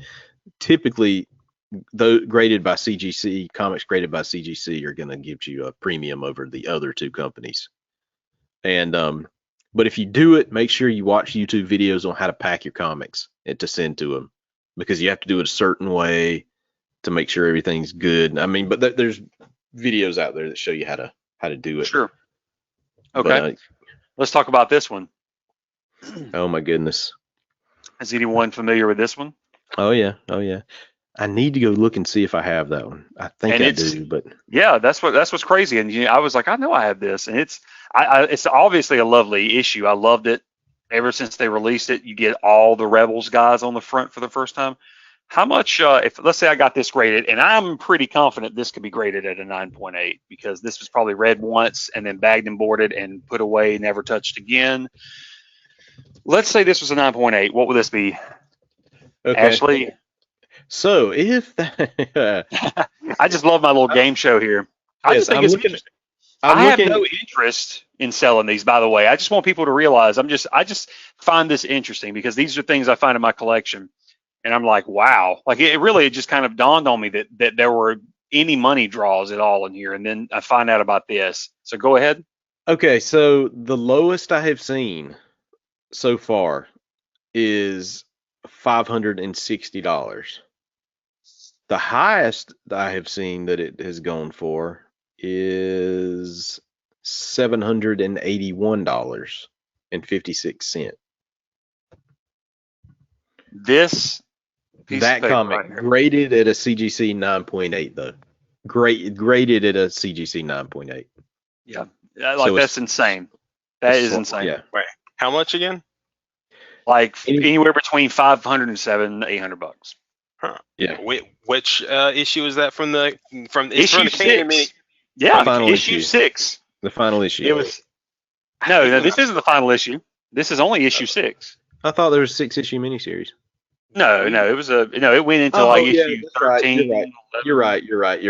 Speaker 1: typically comics graded by CGC are going to give you a premium over the other 2 companies. And but if you do it, make sure you watch YouTube videos on how to pack your comics and to send to them, because you have to do it a certain way to make sure everything's good. I mean, but there's videos out there that show you how to do it.
Speaker 2: Sure. Okay. But, let's talk about this one.
Speaker 1: Oh my goodness.
Speaker 2: Is anyone familiar with this one?
Speaker 1: Oh yeah. I need to go look and see if I have that one. I think I do, but
Speaker 2: yeah, that's what's crazy. And I was like, I know I have this, and it's obviously a lovely issue. I loved it ever since they released it. You get all the Rebels guys on the front for the first time. How much, if let's say I got this graded, and I'm pretty confident this could be graded at a 9.8, because this was probably read once and then bagged and boarded and put away, never touched again. Let's say this was a 9.8. What would this be? Okay. Ashley?
Speaker 1: So if that,
Speaker 2: I just love my little game show here. I just think it's interesting. I have no interest in selling these, by the way. I just want people to realize I just find this interesting, because these are things I find in my collection. And I'm like, wow, like it really just kind of dawned on me that there were any money draws at all in here. And then I find out about this. So go ahead.
Speaker 1: Okay. So the lowest I have seen so far is $560. The highest that I have seen that it has gone for is $781.56. That comic right graded at a CGC 9.8 though. Graded at a CGC 9.8.
Speaker 2: Yeah, like so that's insane. That is insane.
Speaker 3: Yeah. Wait, how much again?
Speaker 2: Like anywhere between $500 and $800.
Speaker 3: Huh. Yeah. Which issue is that from
Speaker 2: issue 6? Yeah, issue 6.
Speaker 1: The final issue.
Speaker 2: It was. No, this isn't the final issue. This is only issue 6.
Speaker 1: I thought there was a 6-issue miniseries.
Speaker 2: No, it was it went into issue 13.
Speaker 1: Right. You're right.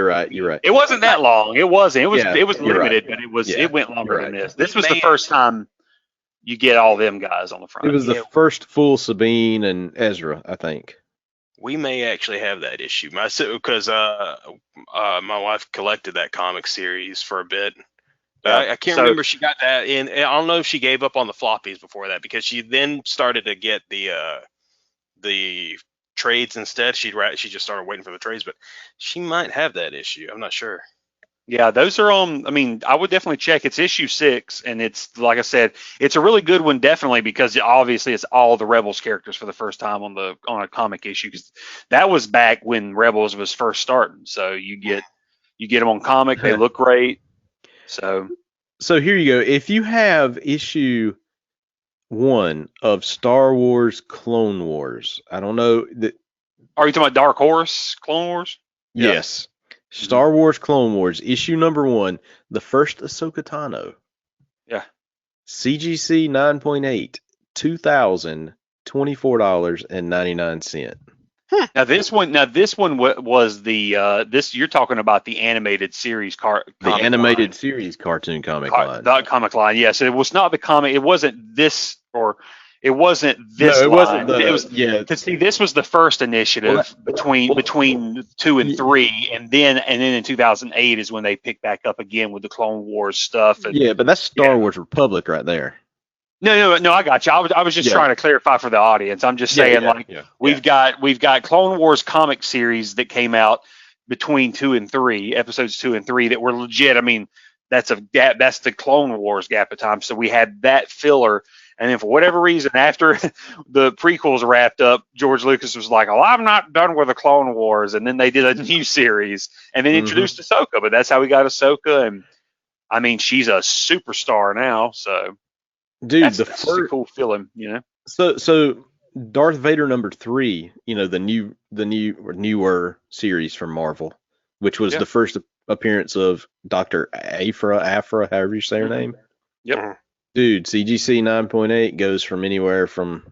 Speaker 2: It wasn't that long. It wasn't. It was limited, but it went longer than this. This was the first time you get all them guys on the front.
Speaker 1: It was the first full Sabine and Ezra, I think.
Speaker 3: We may actually have that issue. Because my wife collected that comic series for a bit.
Speaker 2: Yeah.
Speaker 3: I can't
Speaker 2: So
Speaker 3: remember if she got that in. I don't know if she gave up on the floppies before that, because she then started to get the trades instead. She just started waiting for the trades, but she might have that issue. I'm not sure.
Speaker 2: yeah, those are on. I mean, I would definitely check. It's issue 6, and it's like I said, it's a really good one, definitely, because obviously it's all the Rebels characters for the first time on a comic issue. Because that was back when Rebels was first starting. So you get them on comic. They look great. So
Speaker 1: here you go. If you have issue 1 of Star Wars Clone Wars, I don't know that.
Speaker 2: are you talking about Dark Horse Clone Wars? Yeah.
Speaker 1: Yes. Star Wars Clone Wars, issue number 1, the first Ahsoka Tano.
Speaker 2: Yeah.
Speaker 1: CGC 9.8, $2,024.99.
Speaker 2: Now this one was the this you're talking about the animated series
Speaker 1: The animated series cartoon comic line.
Speaker 2: The comic line, yes. It was not the comic. It wasn't this it wasn't this
Speaker 1: No, it
Speaker 2: line.
Speaker 1: wasn't
Speaker 2: It was to see this was the first initiative between 2 and 3, and then in 2008 is when they picked back up again with the Clone Wars stuff. And,
Speaker 1: Yeah, but that's Star Wars Republic right there.
Speaker 2: No, I got you. I was just trying to clarify for the audience. I'm just saying, we've got Clone Wars comic series that came out between 2 and 3, episodes 2 and 3, that were legit. I mean, that's the Clone Wars gap of time. So we had that filler, and then for whatever reason, after the prequels wrapped up, George Lucas was like, "Oh, I'm not done with the Clone Wars," and then they did a new series and then introduced Ahsoka. But that's how we got Ahsoka, and I mean, she's a superstar now. So.
Speaker 1: Dude,
Speaker 2: That's a cool feeling, you know.
Speaker 1: So Darth Vader number 3, you know, the newer series from Marvel, which was the first appearance of Dr. Afra, however you say her name.
Speaker 2: Yep.
Speaker 1: Dude, CGC 9.8 goes from anywhere from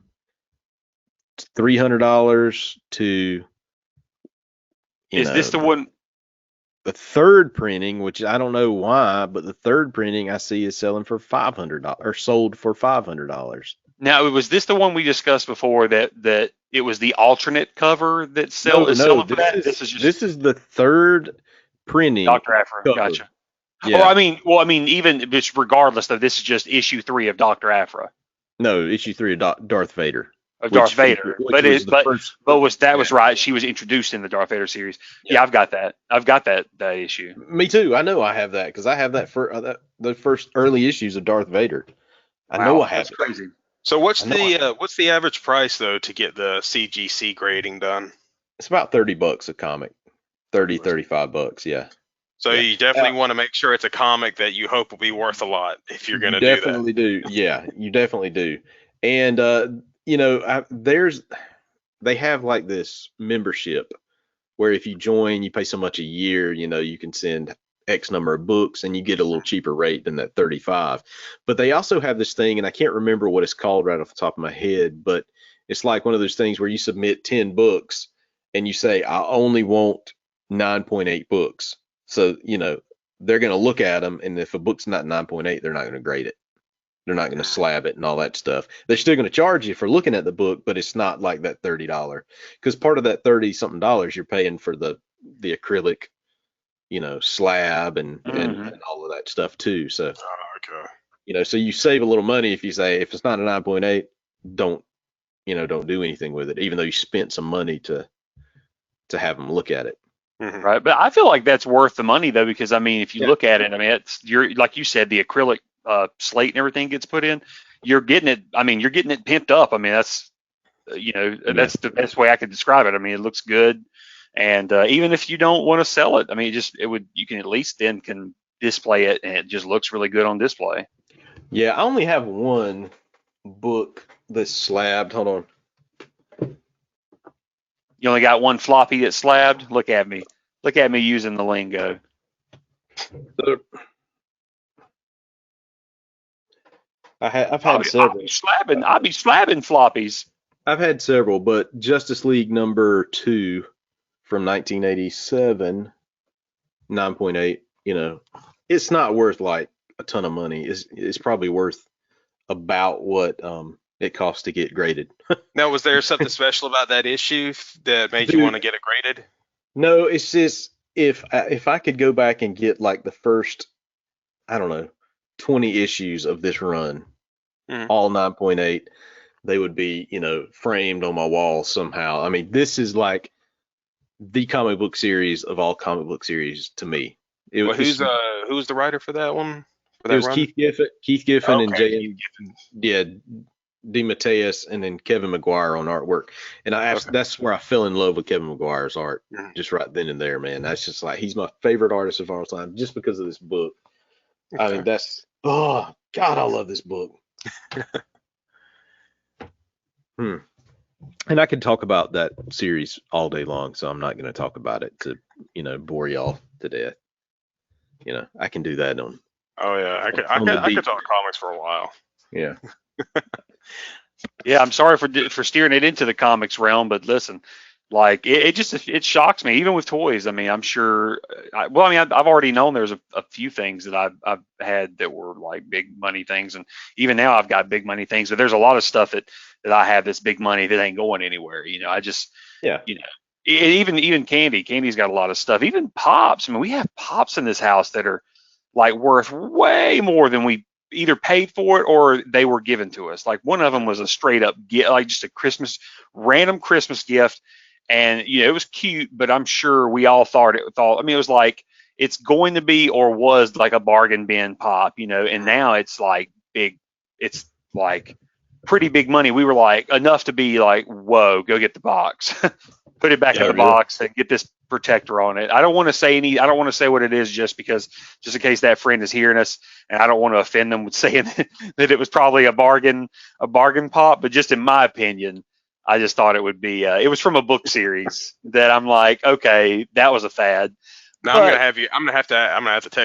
Speaker 1: $300 to
Speaker 2: this the one?
Speaker 1: The third printing, which I don't know why, but the third printing I see is selling for $500 or sold for $500.
Speaker 2: Now, was this the one we discussed before that it was the alternate cover that selling for that?
Speaker 1: This is the third printing.
Speaker 2: Dr. Afra, gotcha. Yeah. I mean, even just regardless though, this is just issue 3 of Dr. Afra.
Speaker 1: No, issue 3 of Darth Vader.
Speaker 2: Darth Vader, was right. She was introduced in the Darth Vader series. Yeah, I've got that. I've got that issue.
Speaker 1: Me too. I know I have that because I have that for the first early issues of Darth Vader. I know I have. That's
Speaker 2: crazy.
Speaker 3: So what's the average price though to get the CGC grading done?
Speaker 1: It's about $30 a comic. $35. Yeah.
Speaker 3: So you definitely want to make sure it's a comic that you hope will be worth a lot if you're going to do that.
Speaker 1: Definitely do. Yeah, you definitely do. And you know, they have like this membership where if you join, you pay so much a year, you know, you can send X number of books and you get a little cheaper rate than that 35. But they also have this thing, and I can't remember what it's called right off the top of my head, but it's like one of those things where you submit 10 books and you say, I only want 9.8 books. So, you know, they're going to look at them, and if a book's not 9.8, they're not going to grade it. They're not going to slab it and all that stuff. They're still going to charge you for looking at the book, but it's not like that $30, because part of that $30-something you're paying for the acrylic, you know, slab and all of that stuff too. So, you know, so you save a little money if you say, if it's not a 9.8, don't do anything with it, even though you spent some money to have them look at it.
Speaker 2: Right. But I feel like that's worth the money though, because I mean, if you look at it, I mean, you're like you said, the acrylic slate and everything gets put in, you're getting it pimped up. I mean, that's that's the best way I could describe it. I mean, it looks good, and even if you don't want to sell it, I mean, you can at least then can display it, and it just looks really good on display.
Speaker 1: Yeah, I only have one book that's slabbed. Hold on.
Speaker 2: You only got one floppy that's slabbed? Look at me using the lingo.
Speaker 1: I've had several.
Speaker 2: I'll be slabbing floppies.
Speaker 1: I've had several, but Justice League number 2 from 1987, 9.8, you know, it's not worth like a ton of money. It's probably worth about what it costs to get graded.
Speaker 3: Now, was there something special about that issue that made you
Speaker 1: Dude,
Speaker 3: want to get it graded?
Speaker 1: no, it's just if I could go back and get like the first, I don't know, 20 issues of this run, all 9.8, they would be, framed on my wall somehow. I mean, this is like the comic book series of all comic book series to me.
Speaker 3: Well, who's the writer for that one? For that
Speaker 1: It was
Speaker 3: run?
Speaker 1: Keith Giffen and
Speaker 3: Okay,
Speaker 1: J.M. Yeah, DeMatteis, and then Kevin McGuire on artwork. And that's where I fell in love with Kevin McGuire's art, just right then and there, man. That's just like, he's my favorite artist of all time just because of this book.
Speaker 3: Okay.
Speaker 1: I mean, oh God, I love this book. And I could talk about that series all day long, so I'm not going to talk about it to, bore y'all to death. I can do that on.
Speaker 3: Oh yeah, I could talk comics for a while.
Speaker 1: Yeah.
Speaker 2: Yeah, I'm sorry for steering it into the comics realm, but listen, like it shocks me, even with toys. I mean, I'm sure. I've already known there's a few things that I've had that were like big money things, and even now I've got big money things. But there's a lot of stuff that I have that's big money that ain't going anywhere. Even Candy's got a lot of stuff. Even Pops. I mean, we have Pops in this house that are like worth way more than we either paid for it or they were given to us. Like one of them was a straight up gift, like just a random Christmas gift. And, it was cute, but I'm sure we all thought it was like, it's going to be, or was like a bargain bin Pop, and now it's like it's like pretty big money. We were like enough to be like, whoa, go get the box, put it back in the box and get this protector on it. I don't want to say what it is just in case that friend is hearing us, and I don't want to offend them with saying that it was probably a bargain Pop, but just in my opinion, I just thought it would be, it was from a book series that I'm like, okay, that was a fad.
Speaker 3: Now I'm gonna have to text you.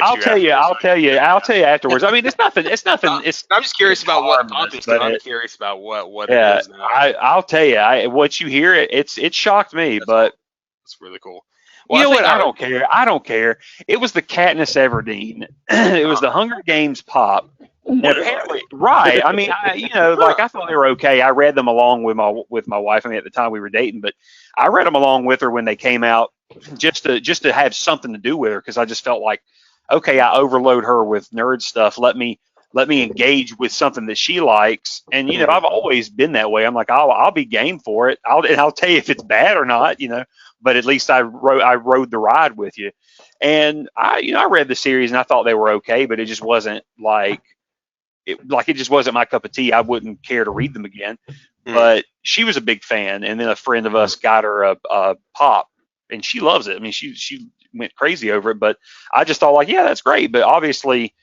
Speaker 2: I'll tell you afterwards. I mean, it's nothing.
Speaker 3: I'm just curious about what Pop is. I'm curious about what it is now.
Speaker 2: I'll tell you, what you hear, it shocked me, but
Speaker 3: it's really cool.
Speaker 2: Well, you know what? I don't care. It was the Katniss Everdeen. It was the Hunger Games Pop. Apparently, right. I mean, I thought they were okay. I read them along with my wife. I mean, at the time we were dating, but I read them along with her when they came out, just to have something to do with her, because I just felt like, okay, I overload her with nerd stuff. Let me engage with something that she likes. And I've always been that way. I'm like, I'll be game for it. I'll tell you if it's bad or not. But at least I rode the ride with you. And I read the series and I thought they were okay, but it just wasn't it just wasn't my cup of tea. I wouldn't care to read them again. But she was a big fan, and then a friend of us got her a Pop, and she loves it. I mean, she went crazy over it. But I just thought, like, yeah, that's great. But obviously,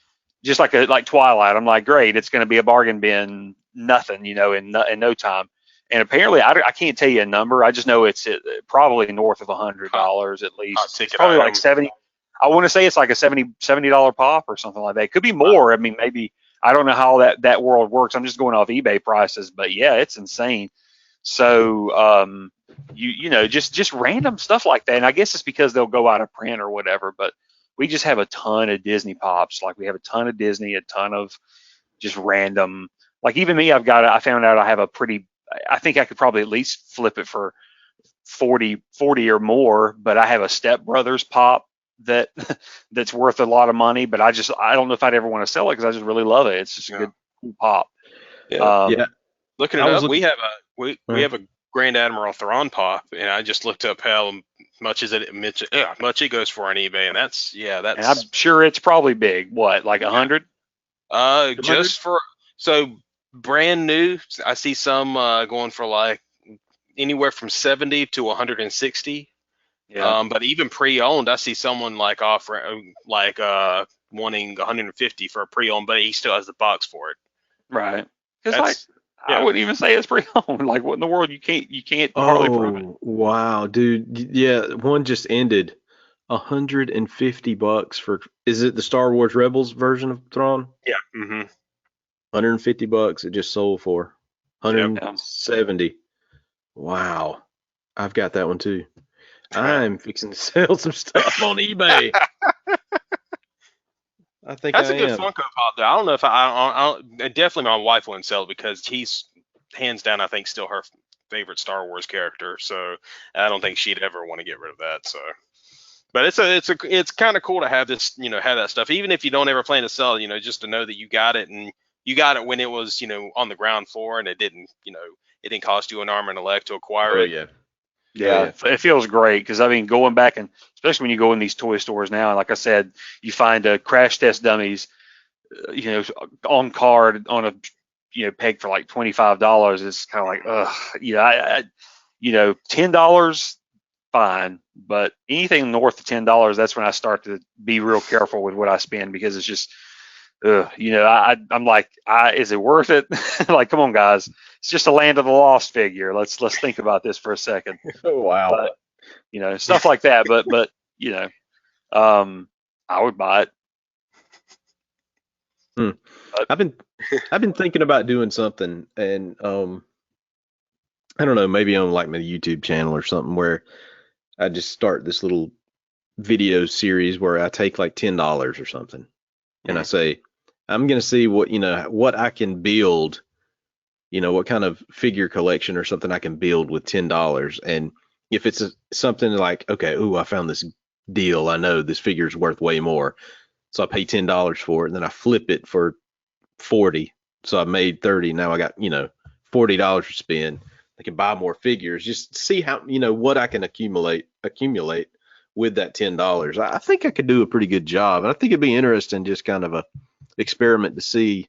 Speaker 2: just like Twilight, I'm like, great, it's going to be a bargain bin, nothing, in no time. And apparently, I can't tell you a number. I just know it's probably north of $100 at least. It's probably like 70. I want to say it's like a $70 Pop or something like that. It could be more. I mean, maybe. I don't know how that world works. I'm just going off eBay prices, but yeah, it's insane. So, just random stuff like that. And I guess it's because they'll go out of print or whatever, but we just have a ton of Disney Pops. Like we have a ton of Disney, a ton of just random, like even me, I found out I have I think I could probably at least flip it for 40 or more, but I have a Step Brothers Pop that's worth a lot of money, but I don't know if I'd ever want to sell it because I just really love it. It's just a good cool Pop.
Speaker 3: Yeah. Looking it up, we have a Grand Admiral Thrawn Pop, and I just looked up how much it goes for on eBay, and that's. And
Speaker 2: I'm sure it's probably big. What, like 100?
Speaker 3: Just for brand new, I see some going for like anywhere from 70 to 160. Yeah. But even pre-owned, I see someone like offering wanting 150 for a pre-owned, but he still has the box for it.
Speaker 2: Right. Because I wouldn't even say it's pre-owned. Like, what in the world? You can't hardly prove it.
Speaker 1: Wow, dude. Yeah, one just ended. $150 for. Is it the Star Wars Rebels version of Thrawn?
Speaker 3: Yeah. Mm-hmm.
Speaker 1: $150. It just sold for 170. Yep. Wow, I've got that one too. I'm fixing to sell some stuff on eBay. I think
Speaker 3: that's a good Funko Pop, though. I don't know if I definitely my wife wouldn't sell it because hands down, I think still her favorite Star Wars character. So I don't think she'd ever want to get rid of that. So, but it's kind of cool to have this, have that stuff, even if you don't ever plan to sell, just to know that you got it, and you got it when it was, on the ground floor, and it didn't cost you an arm and a leg to acquire it.
Speaker 1: Yeah.
Speaker 2: Yeah, it feels great because I mean, going back and especially when you go in these toy stores now, and like I said, you find crash test dummies, on card on a peg for like $25. It's kind of like, $10, fine, but anything north of $10, that's when I start to be real careful with what I spend, because it's just, I'm like, is it worth it? Like, come on, guys, it's just a Land of the Lost figure. Let's think about this for a second.
Speaker 1: Oh, wow.
Speaker 2: But, stuff like that. But I would buy it.
Speaker 1: But, I've been thinking about doing something, and I don't know, maybe on like my YouTube channel or something, where I just start this little video series where I take like $10 or something, and I say, I'm gonna see what I can build, what kind of figure collection or something I can build with $10. And if it's something like, okay, I found this deal, I know this figure is worth way more, so I pay $10 for it, and then I flip it for $40, so I made $30. Now I got $40 to spend. I can buy more figures. Just see how what I can accumulate with that $10. I think I could do a pretty good job, and I think it'd be interesting, just kind of a experiment to see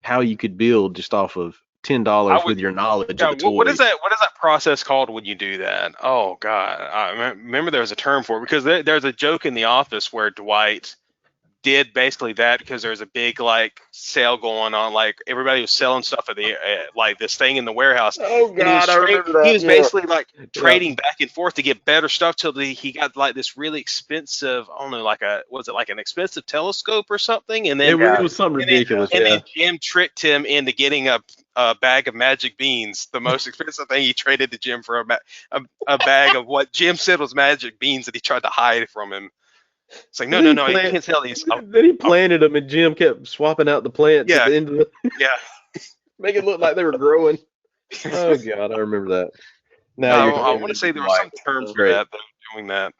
Speaker 1: how you could build just off of $10 with your knowledge of the toy.
Speaker 3: What is that process called when you do that? Oh God, I remember there was a term for it, because there's a joke in The Office where Dwight did basically that, because there's a big like sale going on, like everybody was selling stuff at the like this thing in the warehouse.
Speaker 1: Oh God, I remember that.
Speaker 3: He was basically like trading back and forth to get better stuff till he got like this really expensive, I don't know, like an expensive telescope or something, and then
Speaker 1: it was something ridiculous.
Speaker 3: And then Jim tricked him into getting a bag of magic beans, the most expensive thing. He traded to Jim for a bag of what Jim said was magic beans that he tried to hide from him. It's like, no, you can't sell these.
Speaker 1: Then he planted them, and Jim kept swapping out the plants at the end of the make it look like they were growing. Oh God, I remember that. Now
Speaker 3: I want to say there were some terms for that, doing that.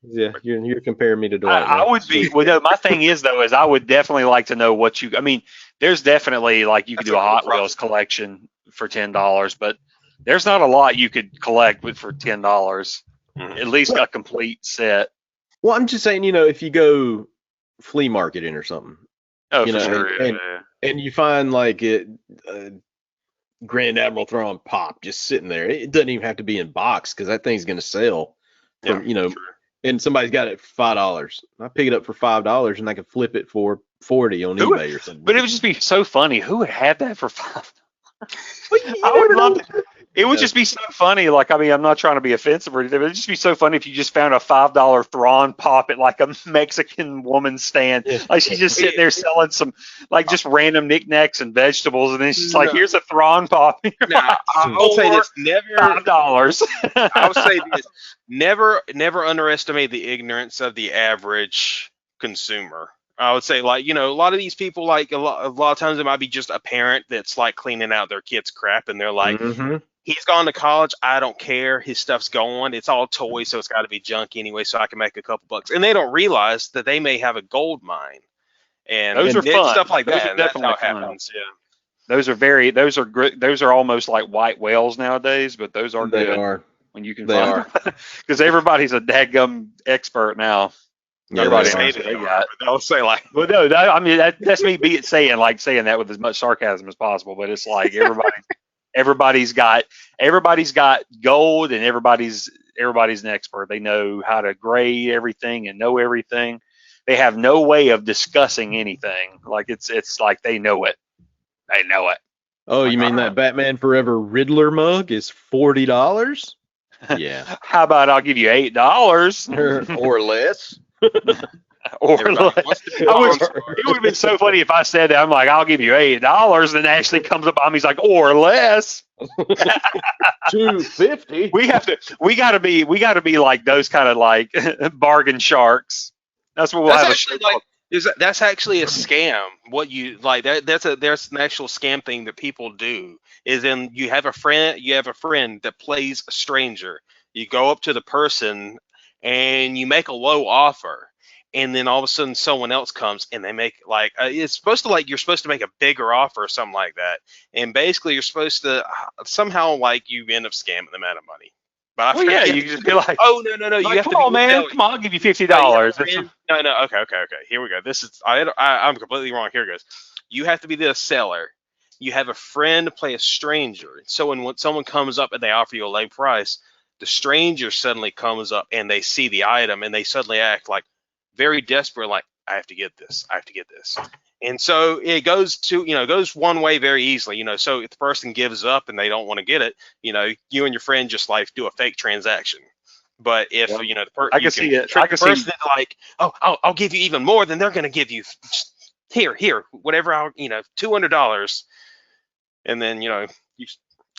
Speaker 1: Yeah, you're comparing me to Dwight.
Speaker 2: I would be. Well, no, my thing is I would definitely like to know what I mean, there's definitely like you could do a Hot Wheels collection for $10, but there's not a lot you could collect for $10. At least a complete set.
Speaker 1: Well, I'm just saying, if you go flea marketing or something,
Speaker 2: for sure,
Speaker 1: and you find like Grand Admiral Thrawn pop just sitting there, it doesn't even have to be in box, because that thing's going to sell from, and somebody's got it for $5. I pick it up for $5, and I can flip it for $40 on eBay or something.
Speaker 2: But it would just be so funny. Who would have that for $5?
Speaker 1: I would love it.
Speaker 2: It would just be so funny. Like, I mean, I'm not trying to be offensive or anything, but it'd just be so funny if you just found a $5 Thrawn pop at like a Mexican woman stand. Yeah. Like, she's just sitting there selling some like just random knicknacks and vegetables, and then she's like, "Here's a Thrawn pop."
Speaker 3: I'll say this: never
Speaker 2: $5.
Speaker 3: I'll say this: never underestimate the ignorance of the average consumer. I would say, like, a lot of these people, like a lot of times it might be just a parent that's like cleaning out their kid's crap, and they're like, he's gone to college, I don't care, his stuff's going, it's all toys, so it's got to be junk anyway, so I can make a couple bucks. And they don't realize that they may have a gold mine, and
Speaker 2: those are fun.
Speaker 3: Stuff like
Speaker 2: those
Speaker 3: that. That's how it happens. Yeah,
Speaker 2: those are great. Those are almost like white whales nowadays, but those are good.
Speaker 1: They are
Speaker 2: when you can find them, because everybody's a dadgum expert now.
Speaker 1: Yeah,
Speaker 3: I would say like,
Speaker 2: well, no, that's me saying that with as much sarcasm as possible. But it's like everybody's got gold, and everybody's an expert. They know how to grade everything and know everything. They have no way of discussing anything. Like it's like they know it. They know it.
Speaker 1: Oh, you mean that Batman Forever Riddler mug is $40? Yeah.
Speaker 2: How about I'll give you $8
Speaker 1: or less?
Speaker 2: Or it would have been so funny if I said that. I'm like, I'll give you $8, and Ashley comes up on me, he's like, or less.
Speaker 1: $2.50.
Speaker 2: We gotta be like those kind of like bargain sharks. That's what we'll have.
Speaker 3: That's actually a scam. What you like there's an actual scam thing that people do. Is in you have a friend that plays a stranger. You go up to the person and you make a low offer, and then all of a sudden someone else comes and they make like it's supposed to like you're supposed to make a bigger offer or something like that, and basically you're supposed to somehow like you end up scamming them out of money. But I
Speaker 2: Well, yeah,
Speaker 3: forget.
Speaker 2: you can just be like,
Speaker 3: Oh no! You
Speaker 2: like,
Speaker 3: have
Speaker 2: come
Speaker 3: to be
Speaker 2: on, man,
Speaker 3: no,
Speaker 2: come on, I'll give you $50.
Speaker 3: No. Okay. Here we go. This is I'm completely wrong. Here it goes. You have to be the seller. You have a friend play a stranger. So when someone comes up and they offer you a low price, the stranger suddenly comes up and they see the item and they suddenly act like very desperate, like I have to get this. I have to get this. And so it goes goes one way very easily. So if the person gives up and they don't want to get it, you and your friend just like do a fake transaction. But if
Speaker 2: I can see it. I can see
Speaker 3: like, oh, I'll give you even more than they're going to give you. Here, whatever. $200, and then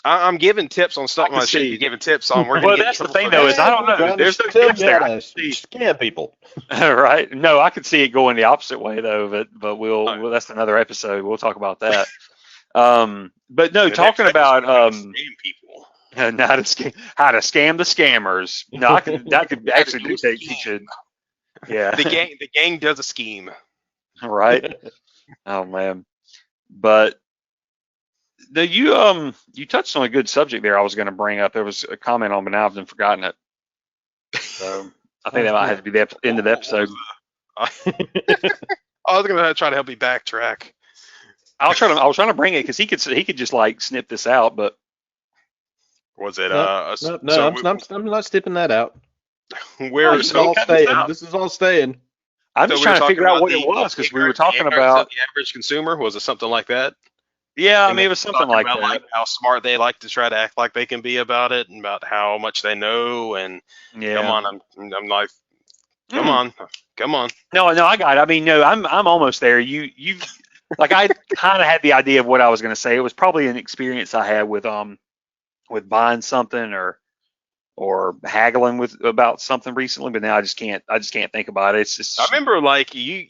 Speaker 3: I'm giving tips on stuff I shouldn't be giving tips on.
Speaker 2: Well, that's the thing though is I don't know. There's no tips there.
Speaker 1: Scam people.
Speaker 2: Right? No, I could see it going the opposite way though, but well, that's another episode. We'll talk about that. But no, talking about
Speaker 3: scam people.
Speaker 2: how to scam the scammers. No, that could actually dictate you should. Yeah.
Speaker 3: The gang does a scheme.
Speaker 2: Right. Oh man. But you touched on a good subject there. I was going to bring up. There was a comment on, but now I've forgotten it. So I think that might have to be the end of the episode.
Speaker 3: I was going to try to help you backtrack.
Speaker 2: I was trying to bring it because he could just like snip this out, but
Speaker 3: was it?
Speaker 1: No, I'm not snipping that out.
Speaker 3: This
Speaker 1: is all staying.
Speaker 2: I'm just trying to figure out what it was because we were talking about
Speaker 3: the average consumer. Was it something like that?
Speaker 2: Yeah, I mean, it was something like that.
Speaker 3: Like how smart they like to try to act like they can be about it, and about how much they know. And come on, I'm like, come on.
Speaker 2: No, I got it. I mean, no, I'm almost there. You like I kind of had the idea of what I was going to say. It was probably an experience I had with buying something or haggling about something recently, but now I just can't think about it. It's just
Speaker 3: I remember like I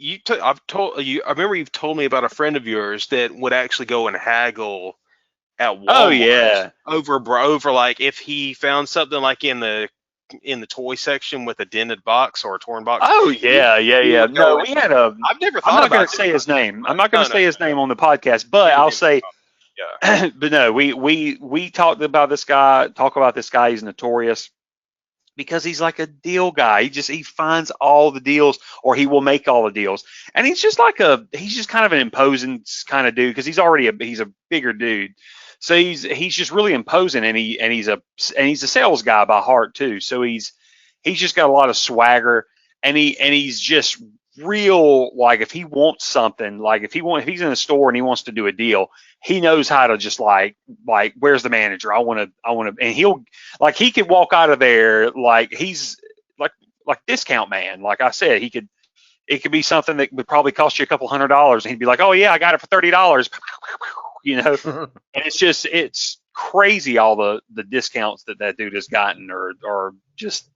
Speaker 3: remember you've told me about a friend of yours that would actually go and haggle at Walmart.
Speaker 2: Oh yeah,
Speaker 3: over like if he found something like in the toy section with a dented box or a torn box.
Speaker 2: Oh yeah. No, we had a.
Speaker 3: I've never thought
Speaker 2: I'm not
Speaker 3: about
Speaker 2: going to say his name. I'm not going to say his name on the podcast, but I'll say.
Speaker 3: Yeah.
Speaker 2: But no, we talked about this guy. He's notorious because he's like a deal guy. He finds all the deals, or he will make all the deals. And he's just kind of an imposing kind of dude because he's a bigger dude. So he's just really imposing, and he's a sales guy by heart too. So he's just got a lot of swagger, and he's just real. Like if he wants something, like if he's in a store and he wants to do a deal, he knows how to just like where's the manager? I want to, and he could walk out of there like he's like discount man. Like I said, it could be something that would probably cost you a couple $100, and he'd be like, oh yeah, I got it for $30. And it's crazy all the discounts that dude has gotten, or just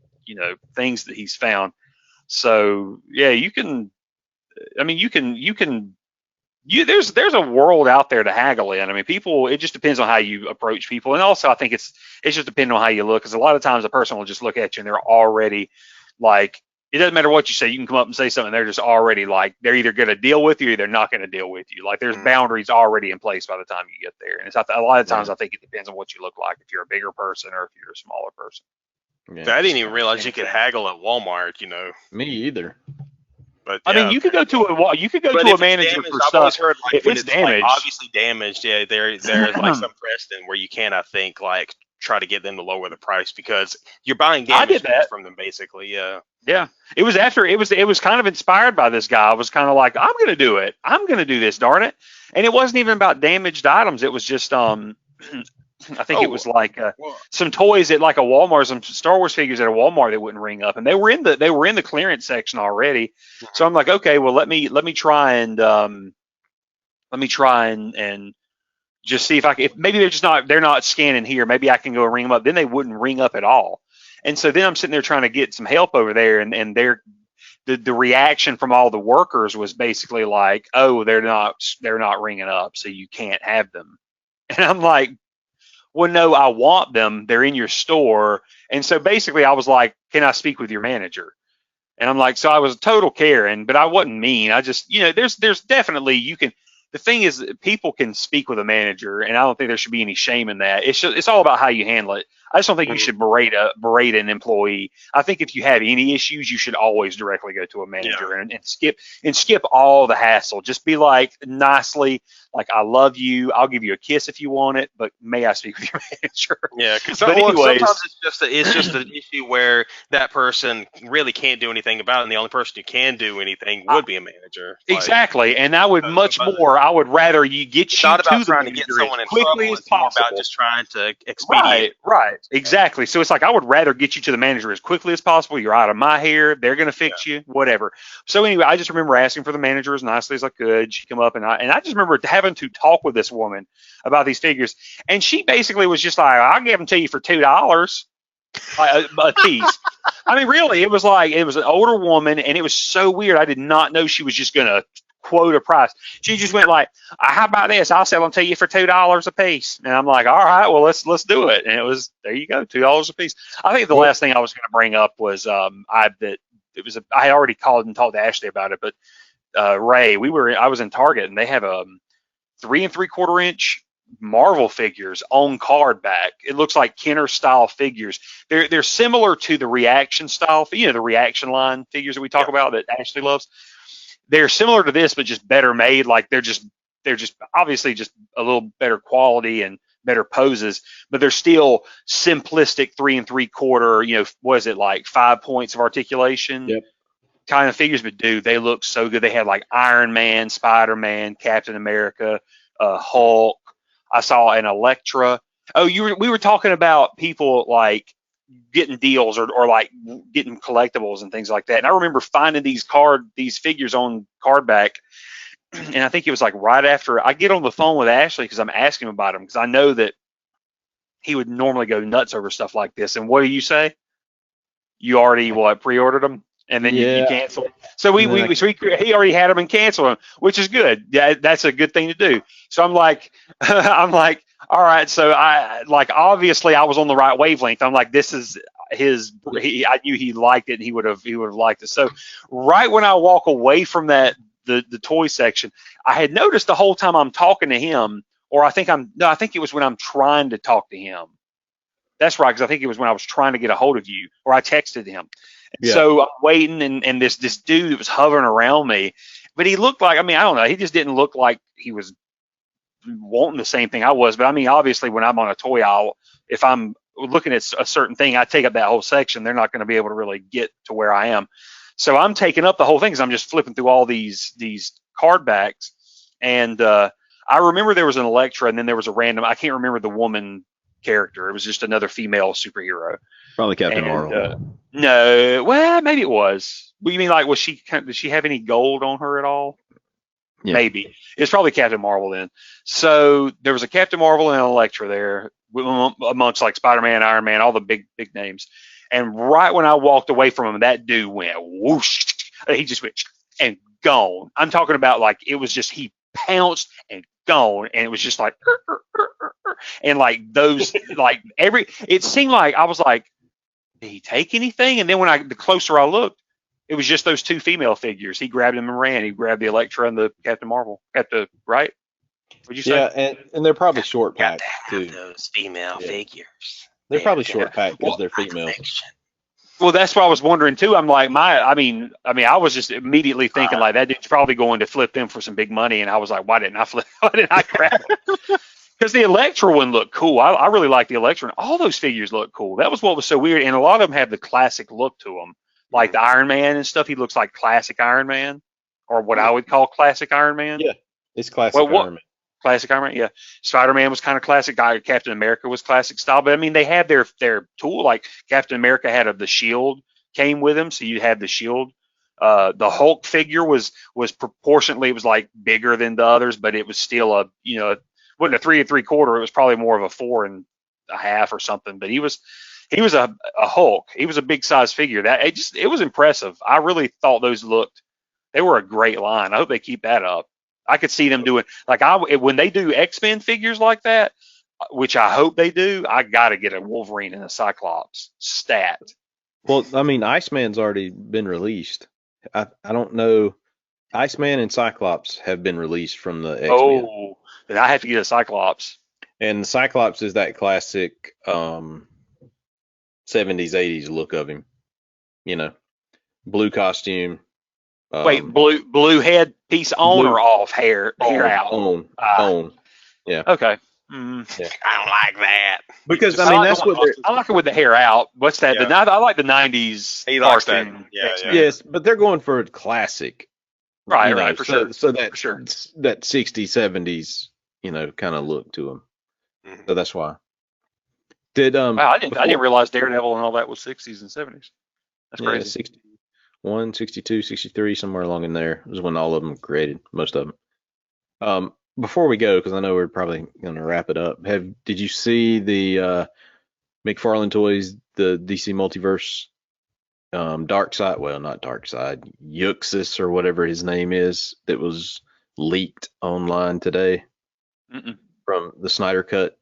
Speaker 2: things that he's found. So yeah, there's a world out there to haggle in. I mean, people, it just depends on how you approach people. And also I think it's just depending on how you look. Cause a lot of times a person will just look at you and they're already like, it doesn't matter what you say. You can come up and say something. They're just already like, they're either going to deal with you or they're not going to deal with you. Like there's boundaries already in place by the time you get there. And it's a lot of times I think it depends on what you look like. If you're a bigger person or if you're a smaller person.
Speaker 1: Yeah,
Speaker 3: I didn't even realize you could haggle at Walmart,
Speaker 1: Me either.
Speaker 3: But
Speaker 2: I mean, you could go to a manager for stuff.
Speaker 3: Heard, like,
Speaker 2: if it's damaged,
Speaker 3: like, obviously damaged, yeah, there's like some precedent where you can, I think, like try to get them to lower the price because you're buying damaged from them, basically. Yeah.
Speaker 2: Yeah. It was kind of inspired by this guy. I was kind of like, I'm going to do it. I'm going to do this, darn it. And it wasn't even about damaged items. It was just I think it was like some toys at like a Walmart, some Star Wars figures at a Walmart that wouldn't ring up, and they were in the clearance section already. So I'm like, okay, well let me try and just see if maybe they're not scanning here. Maybe I can go and ring them up. Then they wouldn't ring up at all. And so then I'm sitting there trying to get some help over there, and the reaction from all the workers was basically like, oh, they're not ringing up, so you can't have them. And I'm like, well, no, I want them. They're in your store. And so basically I was like, can I speak with your manager? And I'm like, so I was a total Karen, but I wasn't mean. I just, there's definitely, the thing is that people can speak with a manager, and I don't think there should be any shame in that. It's all about how you handle it. I just don't think you should berate an employee. I think if you have any issues, you should always directly go to a manager and skip all the hassle. Just be like nicely, like, I love you. I'll give you a kiss if you want it, but may I speak with your manager?
Speaker 3: Yeah, because
Speaker 2: anyways,
Speaker 3: sometimes it's just an issue where that person really can't do anything about it, and the only person who can do anything would be a manager.
Speaker 2: Exactly, and I would I would rather you get
Speaker 3: it's
Speaker 2: you
Speaker 3: not about
Speaker 2: to
Speaker 3: trying
Speaker 2: the
Speaker 3: to get
Speaker 2: manager
Speaker 3: someone
Speaker 2: as
Speaker 3: in
Speaker 2: quickly
Speaker 3: trouble.
Speaker 2: as
Speaker 3: It's more
Speaker 2: possible.
Speaker 3: about just trying to expedite.
Speaker 2: Right, exactly. So it's like I would rather get you to the manager as quickly as possible. You're out of my hair. They're gonna fix you, whatever. So anyway, I just remember asking for the manager as nicely as I could. She come up and I just remember having to talk with this woman about these figures, and she basically was just like, "I'll give them to you for $2 a piece." I mean, really, it was an older woman, and it was so weird. I did not know she was just gonna quote a price. She just went like, "How about this? I'll sell them to you for $2 a piece." And I'm like, "All right, well, let's do it." And it was, there you go, $2 a piece. I think the last thing I was going to bring up was I had already called and talked to Ashley about it, but Ray, I was in Target, and they have 3 3/4 inch Marvel figures on card back. It looks like Kenner style figures. They're similar to the reaction style, the reaction line figures that we talk about that Ashley loves. They're similar to this, but just better made. Like they're just obviously just a little better quality and better poses, but they're still simplistic 3 3/4. What is it, like 5 points of articulation?
Speaker 1: Yep.
Speaker 2: Kind of figures, but dude, they look so good. They had like Iron Man, Spider-Man, Captain America, Hulk. I saw an Elektra. Oh, we were talking about people like getting deals or like getting collectibles and things like that. And I remember finding these figures on Cardback, and I think it was like right after I get on the phone with Ashley because I'm asking him about them, because I know that he would normally go nuts over stuff like this. And what do you say? You already pre-ordered them? And then you cancel. So he already had them and canceled them, which is good. Yeah, that's a good thing to do. So I'm like, all right. So obviously I was on the right wavelength. I'm like, this is I knew he liked it, and he would have liked it. So right when I walk away from the toy section, I had noticed the whole time I'm talking to him, or I think it was when I'm trying to talk to him. That's right, because I think it was when I was trying to get a hold of you, or I texted him. Yeah. So I'm waiting, and this dude was hovering around me, but he looked like, I don't know, he just didn't look like he was wanting the same thing I was. But obviously when I'm on a toy aisle, if I'm looking at a certain thing, I take up that whole section. They're not going to be able to really get to where I am. So I'm taking up the whole thing because I'm just flipping through all these card backs. And I remember there was an Elektra, and then there was a random, I can't remember the woman character. It was just another female superhero.
Speaker 1: Probably Captain Marvel.
Speaker 2: No, well, maybe it was. What you mean, like, did she have any gold on her at all? Yeah. Maybe. It's probably Captain Marvel then. So there was a Captain Marvel and an Elektra there, amongst like Spider-Man, Iron Man, all the big names. And right when I walked away from him, that dude went whoosh. He just went and gone. I'm talking about, like, it was just, he pounced and gone, and it was just like, and like those, like it seemed like I was like, did he take anything? And then the closer I looked, it was just those two female figures. He grabbed them and ran. He grabbed the Elektra and the Captain Marvel. Right? What'd you say?
Speaker 1: Yeah, and they're probably short packed too.
Speaker 4: Those female figures.
Speaker 1: They're probably short packed because they're female.
Speaker 2: Well, that's what I was wondering too. I'm like, I was just immediately thinking like that dude's probably going to flip them for some big money, and I was like, why didn't I grab them? Because the Elektra one looked cool. I really like the Elektra. All those figures look cool. That was what was so weird. And a lot of them have the classic look to them. Like the Iron Man and stuff, he looks like classic Iron Man, or what I would call classic Iron Man.
Speaker 1: Yeah, it's classic Iron Man.
Speaker 2: Classic Iron Man, yeah. Spider-Man was kind of classic. Captain America was classic style. But, they had their tool. Like Captain America had the shield came with him, so you had the shield. The Hulk figure was proportionately, it was like bigger than the others, but it was still wasn't a 3 3/4. It was probably more of a 4 1/2 or something. But he was he was a Hulk. He was a big size figure. It was impressive. I really thought they were a great line. I hope they keep that up. I could see them doing when they do X-Men figures like that, which I hope they do. I got to get a Wolverine and a Cyclops stat.
Speaker 1: Well, I mean, Iceman's already been released. I don't know. Iceman and Cyclops have been released from the X-Men.
Speaker 2: Oh, then I have to get a Cyclops.
Speaker 1: And Cyclops is that classic 70s, 80s look of him. You know, blue costume.
Speaker 2: Wait, blue head piece on
Speaker 1: blue,
Speaker 2: or off, hair out?
Speaker 1: On. Yeah.
Speaker 2: Okay.
Speaker 3: Yeah. I don't like that.
Speaker 1: Because, I mean, that's what
Speaker 2: I like it with the hair out. What's that?
Speaker 3: Yeah.
Speaker 2: I like the 90s.
Speaker 3: He likes that.
Speaker 2: cartoon
Speaker 3: Yeah,
Speaker 2: X-Men.
Speaker 1: Yes, but they're going for a classic.
Speaker 2: Right,
Speaker 1: you know,
Speaker 2: right, for sure.
Speaker 1: So that,
Speaker 2: For sure.
Speaker 1: that 60s, 70s, kind of look to them.
Speaker 3: Mhm.
Speaker 1: So that's why. Did
Speaker 2: Wow, I didn't realize Daredevil and all that was 60s and 70s. That's
Speaker 1: yeah,
Speaker 2: crazy.
Speaker 1: 61, 62, 63, somewhere along in there was when all of them created, most of them. Before we go, because I know we're probably going to wrap it up, did you see the McFarlane Toys, the DC Multiverse Darkseid? Well, not Darkseid, Yuxis or whatever his name is, that was leaked online today from the Snyder Cut.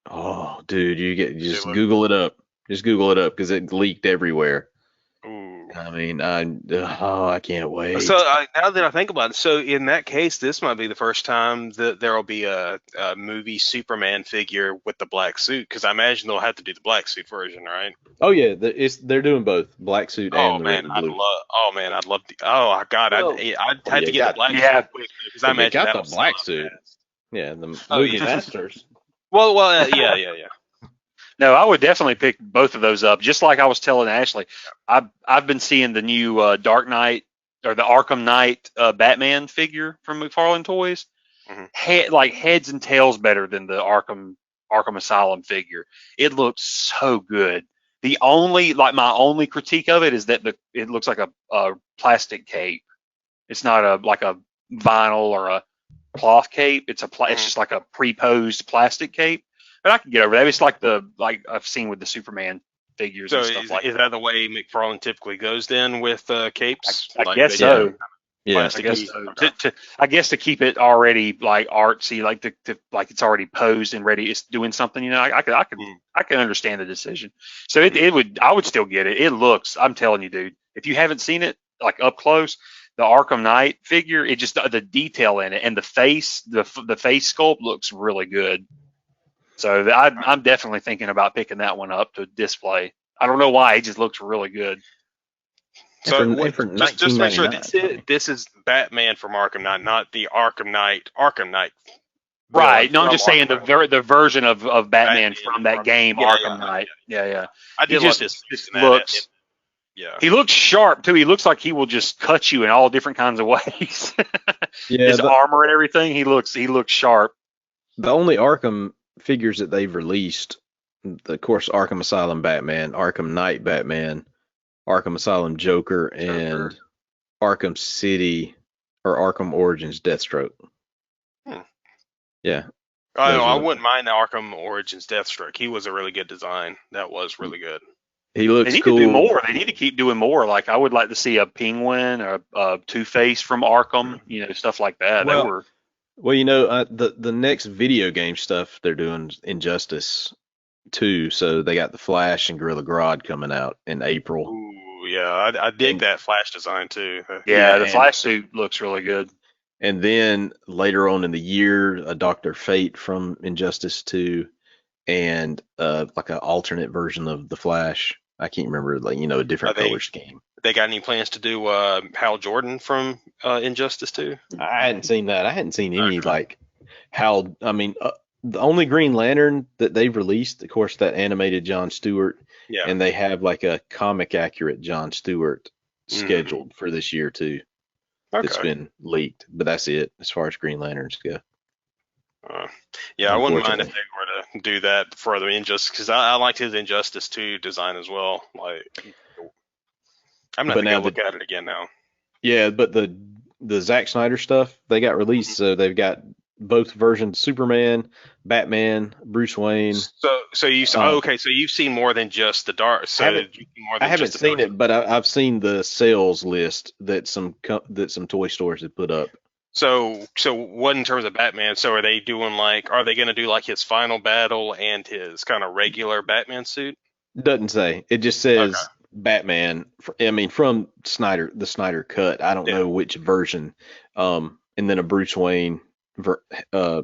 Speaker 1: Oh, dude, just Google it up. Just Google it up because it leaked everywhere.
Speaker 3: Ooh.
Speaker 1: I mean, I can't wait.
Speaker 3: So now that I think about it, so in that case, this might be the first time that there will be a movie Superman figure with the black suit, because I imagine they'll have to do the black suit version, right?
Speaker 1: Oh yeah, they're doing both black suit and the red and blue.
Speaker 3: I'd love to. Oh God,
Speaker 1: Well,
Speaker 3: I'd have to get the black suit quick because I imagine
Speaker 1: got
Speaker 3: that
Speaker 1: the black suit. Yeah, the movie masters.
Speaker 3: Well, yeah.
Speaker 2: No, I would definitely pick both of those up. Just like I was telling Ashley, I've been seeing the new Dark Knight or the Arkham Knight Batman figure from McFarlane Toys.
Speaker 3: Mm-hmm.
Speaker 2: Heads and tails better than the Arkham Asylum figure. It looks so good. My only critique of it is that it looks like a plastic cape. It's not a vinyl or a cloth cape. It's just like a pre-posed plastic cape. But I can get over that. It's like I've seen with the Superman figures and stuff like that.
Speaker 3: Is that the way McFarlane typically goes then with capes?
Speaker 2: I guess so.
Speaker 1: Yeah,
Speaker 2: I guess so. I guess to keep it already like artsy, like it's already posed and ready, it's doing something. I can understand the decision. So I would still get it. It looks. I'm telling you, dude. If you haven't seen it like up close, the Arkham Knight figure, it just the detail in it and the face sculpt looks really good. So I'm definitely thinking about picking that one up to display. I don't know why, it just looks really good.
Speaker 3: So just to make sure this is Batman from Arkham Knight, not the Arkham Knight.
Speaker 2: Right. No, I'm just saying the version of Batman from that game, Arkham Knight. Yeah.
Speaker 3: I did love this.
Speaker 2: Looks. Yeah. He looks sharp too. He looks like he will just cut you in all different kinds of ways. His armor and everything. He looks sharp.
Speaker 1: The only Arkham figures that they've released, of course, Arkham Asylum Batman, Arkham Knight Batman, Arkham Asylum Joker, and Arkham City or Arkham Origins Deathstroke. Yeah.
Speaker 3: I wouldn't mind the Arkham Origins Deathstroke. He was a really good design. That was really good.
Speaker 1: He looks
Speaker 2: They need
Speaker 1: cool.
Speaker 2: to do more. They need to keep doing more. Like I would like to see a Penguin or a Two-Face from Arkham, stuff like that.
Speaker 1: Well, the next video game stuff they're doing Injustice 2, so they got the Flash and Gorilla Grodd coming out in April.
Speaker 3: Ooh, yeah, I dig that Flash design too.
Speaker 2: Yeah, the Flash suit looks really good.
Speaker 1: And then later on in the year, a Dr. Fate from Injustice 2 and like an alternate version of the Flash. I can't remember, a different color scheme.
Speaker 3: They got any plans to do Hal Jordan from Injustice 2?
Speaker 1: I hadn't seen that. I hadn't seen any Hal. I mean, the only Green Lantern that they've released, of course, that animated John Stewart. Yeah. And they have like a comic accurate John Stewart scheduled for this year too. Okay. It's been leaked, but that's it as far as Green Lanterns go.
Speaker 3: Yeah, I wouldn't mind if they were to do that for the Injustice, because I liked his Injustice 2 design as well. I'm not going to look at it again now.
Speaker 1: Yeah, but the Zack Snyder stuff, they got released, so they've got both versions: Superman, Batman, Bruce Wayne.
Speaker 3: So okay, so you've seen more than just the dark. So
Speaker 1: Haven't
Speaker 3: you've seen more
Speaker 1: I
Speaker 3: than
Speaker 1: haven't
Speaker 3: just the
Speaker 1: seen
Speaker 3: dark.
Speaker 1: it, but I've seen the sales list that some toy stores have put up.
Speaker 3: So what in terms of Batman? So are they going to do like his final battle and his kind of regular Batman suit?
Speaker 1: Doesn't say. It just
Speaker 3: Okay.
Speaker 1: says Batman. I mean, from the Snyder cut. I don't
Speaker 3: Yeah.
Speaker 1: know which version. And then a Bruce Wayne. Uh,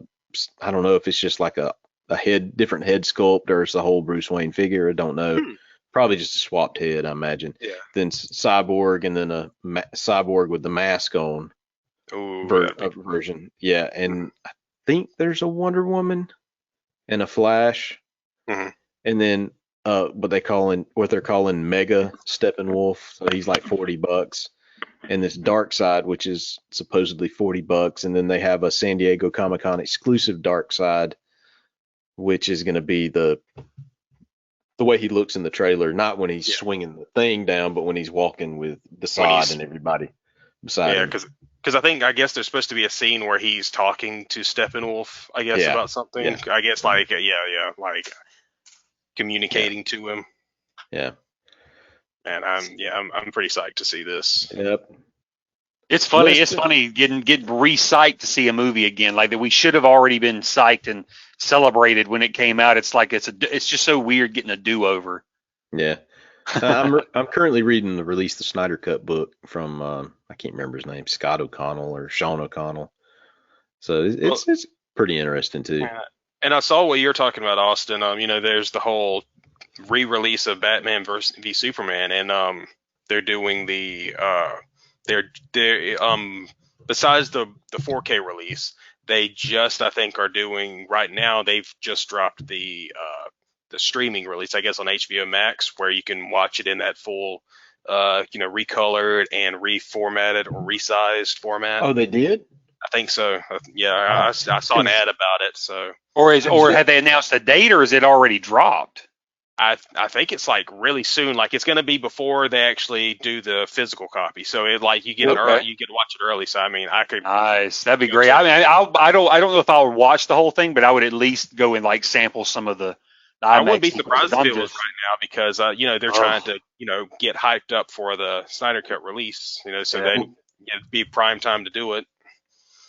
Speaker 1: I don't know if it's just like a different head sculpt, or it's the whole Bruce Wayne figure. I don't know. Probably just a swapped head, I imagine.
Speaker 3: Yeah.
Speaker 1: Then Cyborg, and then a Cyborg with the mask on
Speaker 3: Ooh,
Speaker 1: version. Yeah, and I think there's a Wonder Woman and a Flash,
Speaker 3: Mhm.
Speaker 1: and then what they're calling Mega Steppenwolf. So he's like $40, and this Darkseid, which is supposedly $40, and then they have a San Diego Comic-Con exclusive Darkseid, which is going to be the way he looks in the trailer, not when he's swinging the thing down, but when he's walking with Desaad and everybody beside him.
Speaker 3: Because I guess there's supposed to be a scene where he's talking to Steppenwolf, I guess, about something.
Speaker 1: Yeah.
Speaker 3: I guess like communicating to him.
Speaker 1: Yeah.
Speaker 3: And I'm pretty psyched to see this.
Speaker 1: Yep.
Speaker 2: It's funny. It's funny getting re-psyched to see a movie again. Like that, we should have already been psyched and celebrated when it came out. It's like it's just so weird getting a do-over.
Speaker 1: Yeah. I'm currently reading the Release the Snyder Cut book from I can't remember his name, Scott O'Connell or Sean O'Connell. So it's pretty interesting too.
Speaker 3: And I saw what you're talking about, Austin. There's the whole re-release of Batman v Superman, and they're doing the they're besides the 4K release, they just I think are doing right now. They've just dropped the streaming release, I guess, on HBO Max, where you can watch it in that full, recolored and reformatted or resized format.
Speaker 1: Oh, they did?
Speaker 3: I think so. Yeah, I saw an ad about it. So,
Speaker 2: or have they announced a date, or is it already dropped?
Speaker 3: I think it's like really soon. Like it's going to be before they actually do the physical copy. So you get you get to watch it early. So I mean, I could.
Speaker 2: Nice, that'd be great. I mean, I don't know if I would watch the whole thing, but I would at least go and like sample some of the.
Speaker 3: I wouldn't be surprised if it was right now because they're trying to get hyped up for the Snyder Cut release. So it'd be prime time to do it.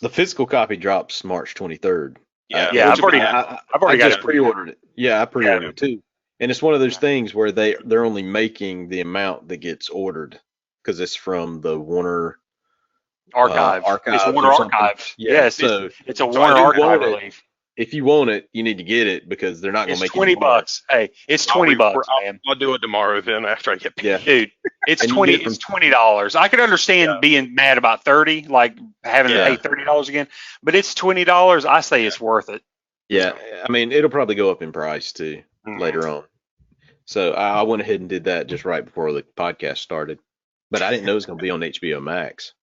Speaker 1: The physical copy drops March 23rd.
Speaker 2: Yeah, I've already got it.
Speaker 1: Pre-ordered it. Yeah, I pre-ordered it too. And it's one of those things where they're only making the amount that gets ordered because it's from the Warner
Speaker 2: Archive. It's Warner Archives.
Speaker 1: Yeah,
Speaker 2: so it's a Warner Archive release.
Speaker 1: If you want it, you need to get it because they're not going to make it.
Speaker 2: It's $20. Hey, it's $20, man.
Speaker 3: I'll do it tomorrow then after I get paid.
Speaker 1: Yeah.
Speaker 2: Dude, it's $20. I could understand being mad about $30, like having to pay $30 again, but it's $20. I say it's worth it.
Speaker 1: Yeah, I mean, it'll probably go up in price too later on. So I went ahead and did that just right before the podcast started, but I didn't know it was going to be on HBO Max.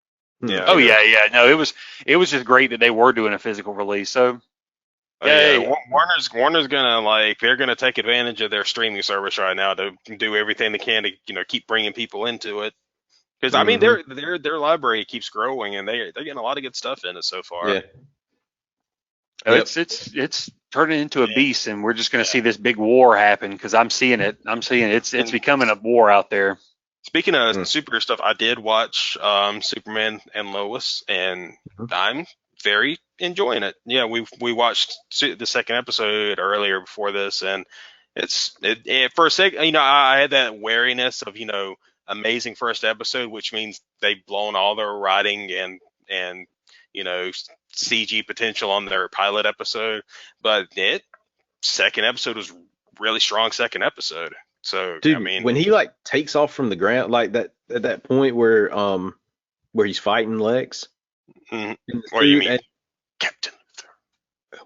Speaker 2: Yeah. Oh yeah. No, it was just great that they were doing a physical release. So.
Speaker 3: Warner's gonna they're gonna take advantage of their streaming service right now to do everything they can to keep bringing people into it. Because I mean their library keeps growing and they're getting a lot of good stuff in it so far.
Speaker 1: Yeah.
Speaker 2: It's turning into a beast, and we're just gonna see this big war happen because I'm seeing it. It's becoming a war out there.
Speaker 3: Speaking of superhero stuff, I did watch Superman and Lois, and I'm very enjoying it. Yeah, we watched the second episode earlier before this, and it for a second, I had that wariness of amazing first episode, which means they've blown all their writing and CG potential on their pilot episode, but second episode was really strong second episode. So
Speaker 1: dude,
Speaker 3: I mean,
Speaker 1: when he takes off from the ground like that at that point where he's fighting Lex.
Speaker 3: What do you mean? Captain Luthor.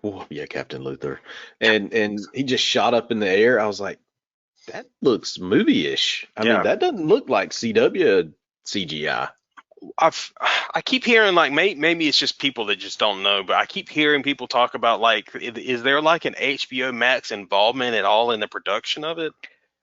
Speaker 1: Oh, yeah, Captain Luthor. And he just shot up in the air. I was like, that looks movie-ish. I mean, that doesn't look like CW CGI.
Speaker 3: I keep hearing maybe it's just people that just don't know, but I keep hearing people talk about is there an HBO Max involvement at all in the production of it?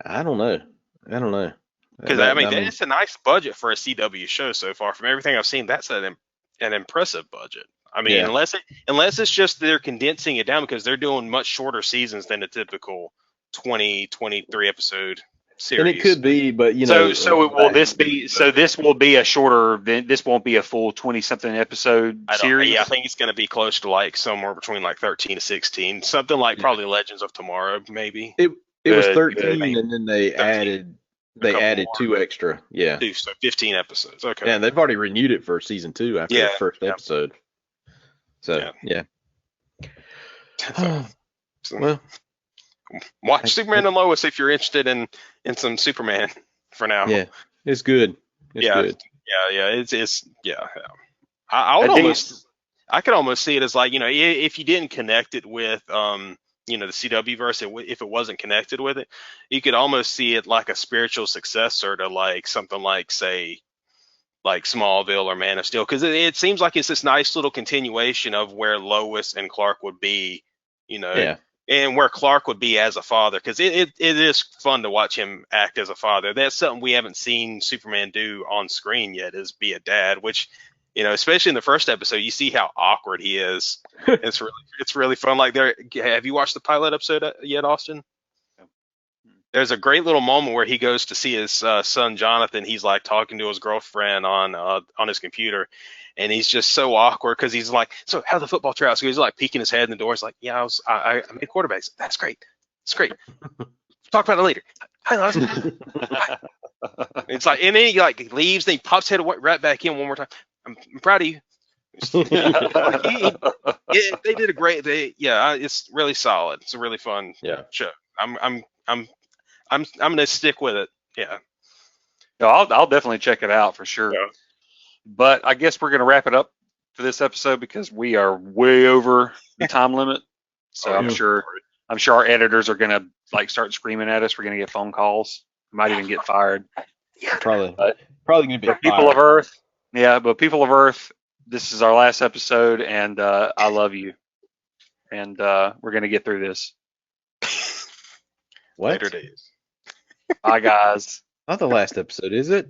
Speaker 1: I don't know.
Speaker 3: Because it's a nice budget for a CW show so far. From everything I've seen, that's an impressive budget. I mean,
Speaker 1: Yeah.
Speaker 3: unless it's just they're condensing it down because they're doing much shorter seasons than a typical 20, 23 episode series.
Speaker 1: And it could be, but you know.
Speaker 2: This will be a shorter. This won't be a full 20-something episode series.
Speaker 3: Yeah, I think it's going to be close to like somewhere between like 13 to 16, something like probably Legends of Tomorrow, maybe.
Speaker 1: It was
Speaker 2: Good,
Speaker 1: 13, and then they
Speaker 3: 13.
Speaker 1: added 2 extra. Yeah.
Speaker 3: 2, so 15 episodes. Okay.
Speaker 1: And they've already renewed it for season 2 after the first episode. So yeah. Well,
Speaker 3: watch Superman and Lois if you're interested in some Superman for now.
Speaker 1: Yeah, it's good. It's good.
Speaker 3: Yeah. It's I could almost see it as like, you know, if you didn't connect it with you know, the CW verse, if it wasn't connected with it, you could almost see it like a spiritual successor to like something like, say, like Smallville or Man of Steel, because it seems like it's this nice little continuation of where Lois and Clark would be, you know, and where Clark would be as a father, because it is fun to watch him act as a father. That's something we haven't seen Superman do on screen yet, is be a dad, which, you know, especially in the first episode, you see how awkward he is. It's really fun. Like, have you watched the pilot episode yet, Austin? There's a great little moment where he goes to see his son Jonathan. He's like talking to his girlfriend on his computer, and he's just so awkward because he's like, "So how the football tryouts?" So he's like peeking his head in the door. He's like, "Yeah, I made quarterbacks. That's great. It's great. Talk about it later." Hi, Austin. It's like, and then he like leaves, then he pops head right back in one more time. I'm proud of you. They did a great. It's really solid. It's a really fun show. I'm gonna stick with it. Yeah.
Speaker 2: No, I'll definitely check it out for sure. Yeah. But I guess we're gonna wrap it up for this episode because we are way over the time limit. So I'm sure our editors are gonna like start screaming at us. We're gonna get phone calls. We might even get fired.
Speaker 1: Probably gonna be
Speaker 2: people of Earth. Yeah, but people of Earth, this is our last episode, and I love you, and we're gonna get through this.
Speaker 1: What?
Speaker 3: Later days.
Speaker 2: Bye, guys.
Speaker 1: Not the last episode, is it?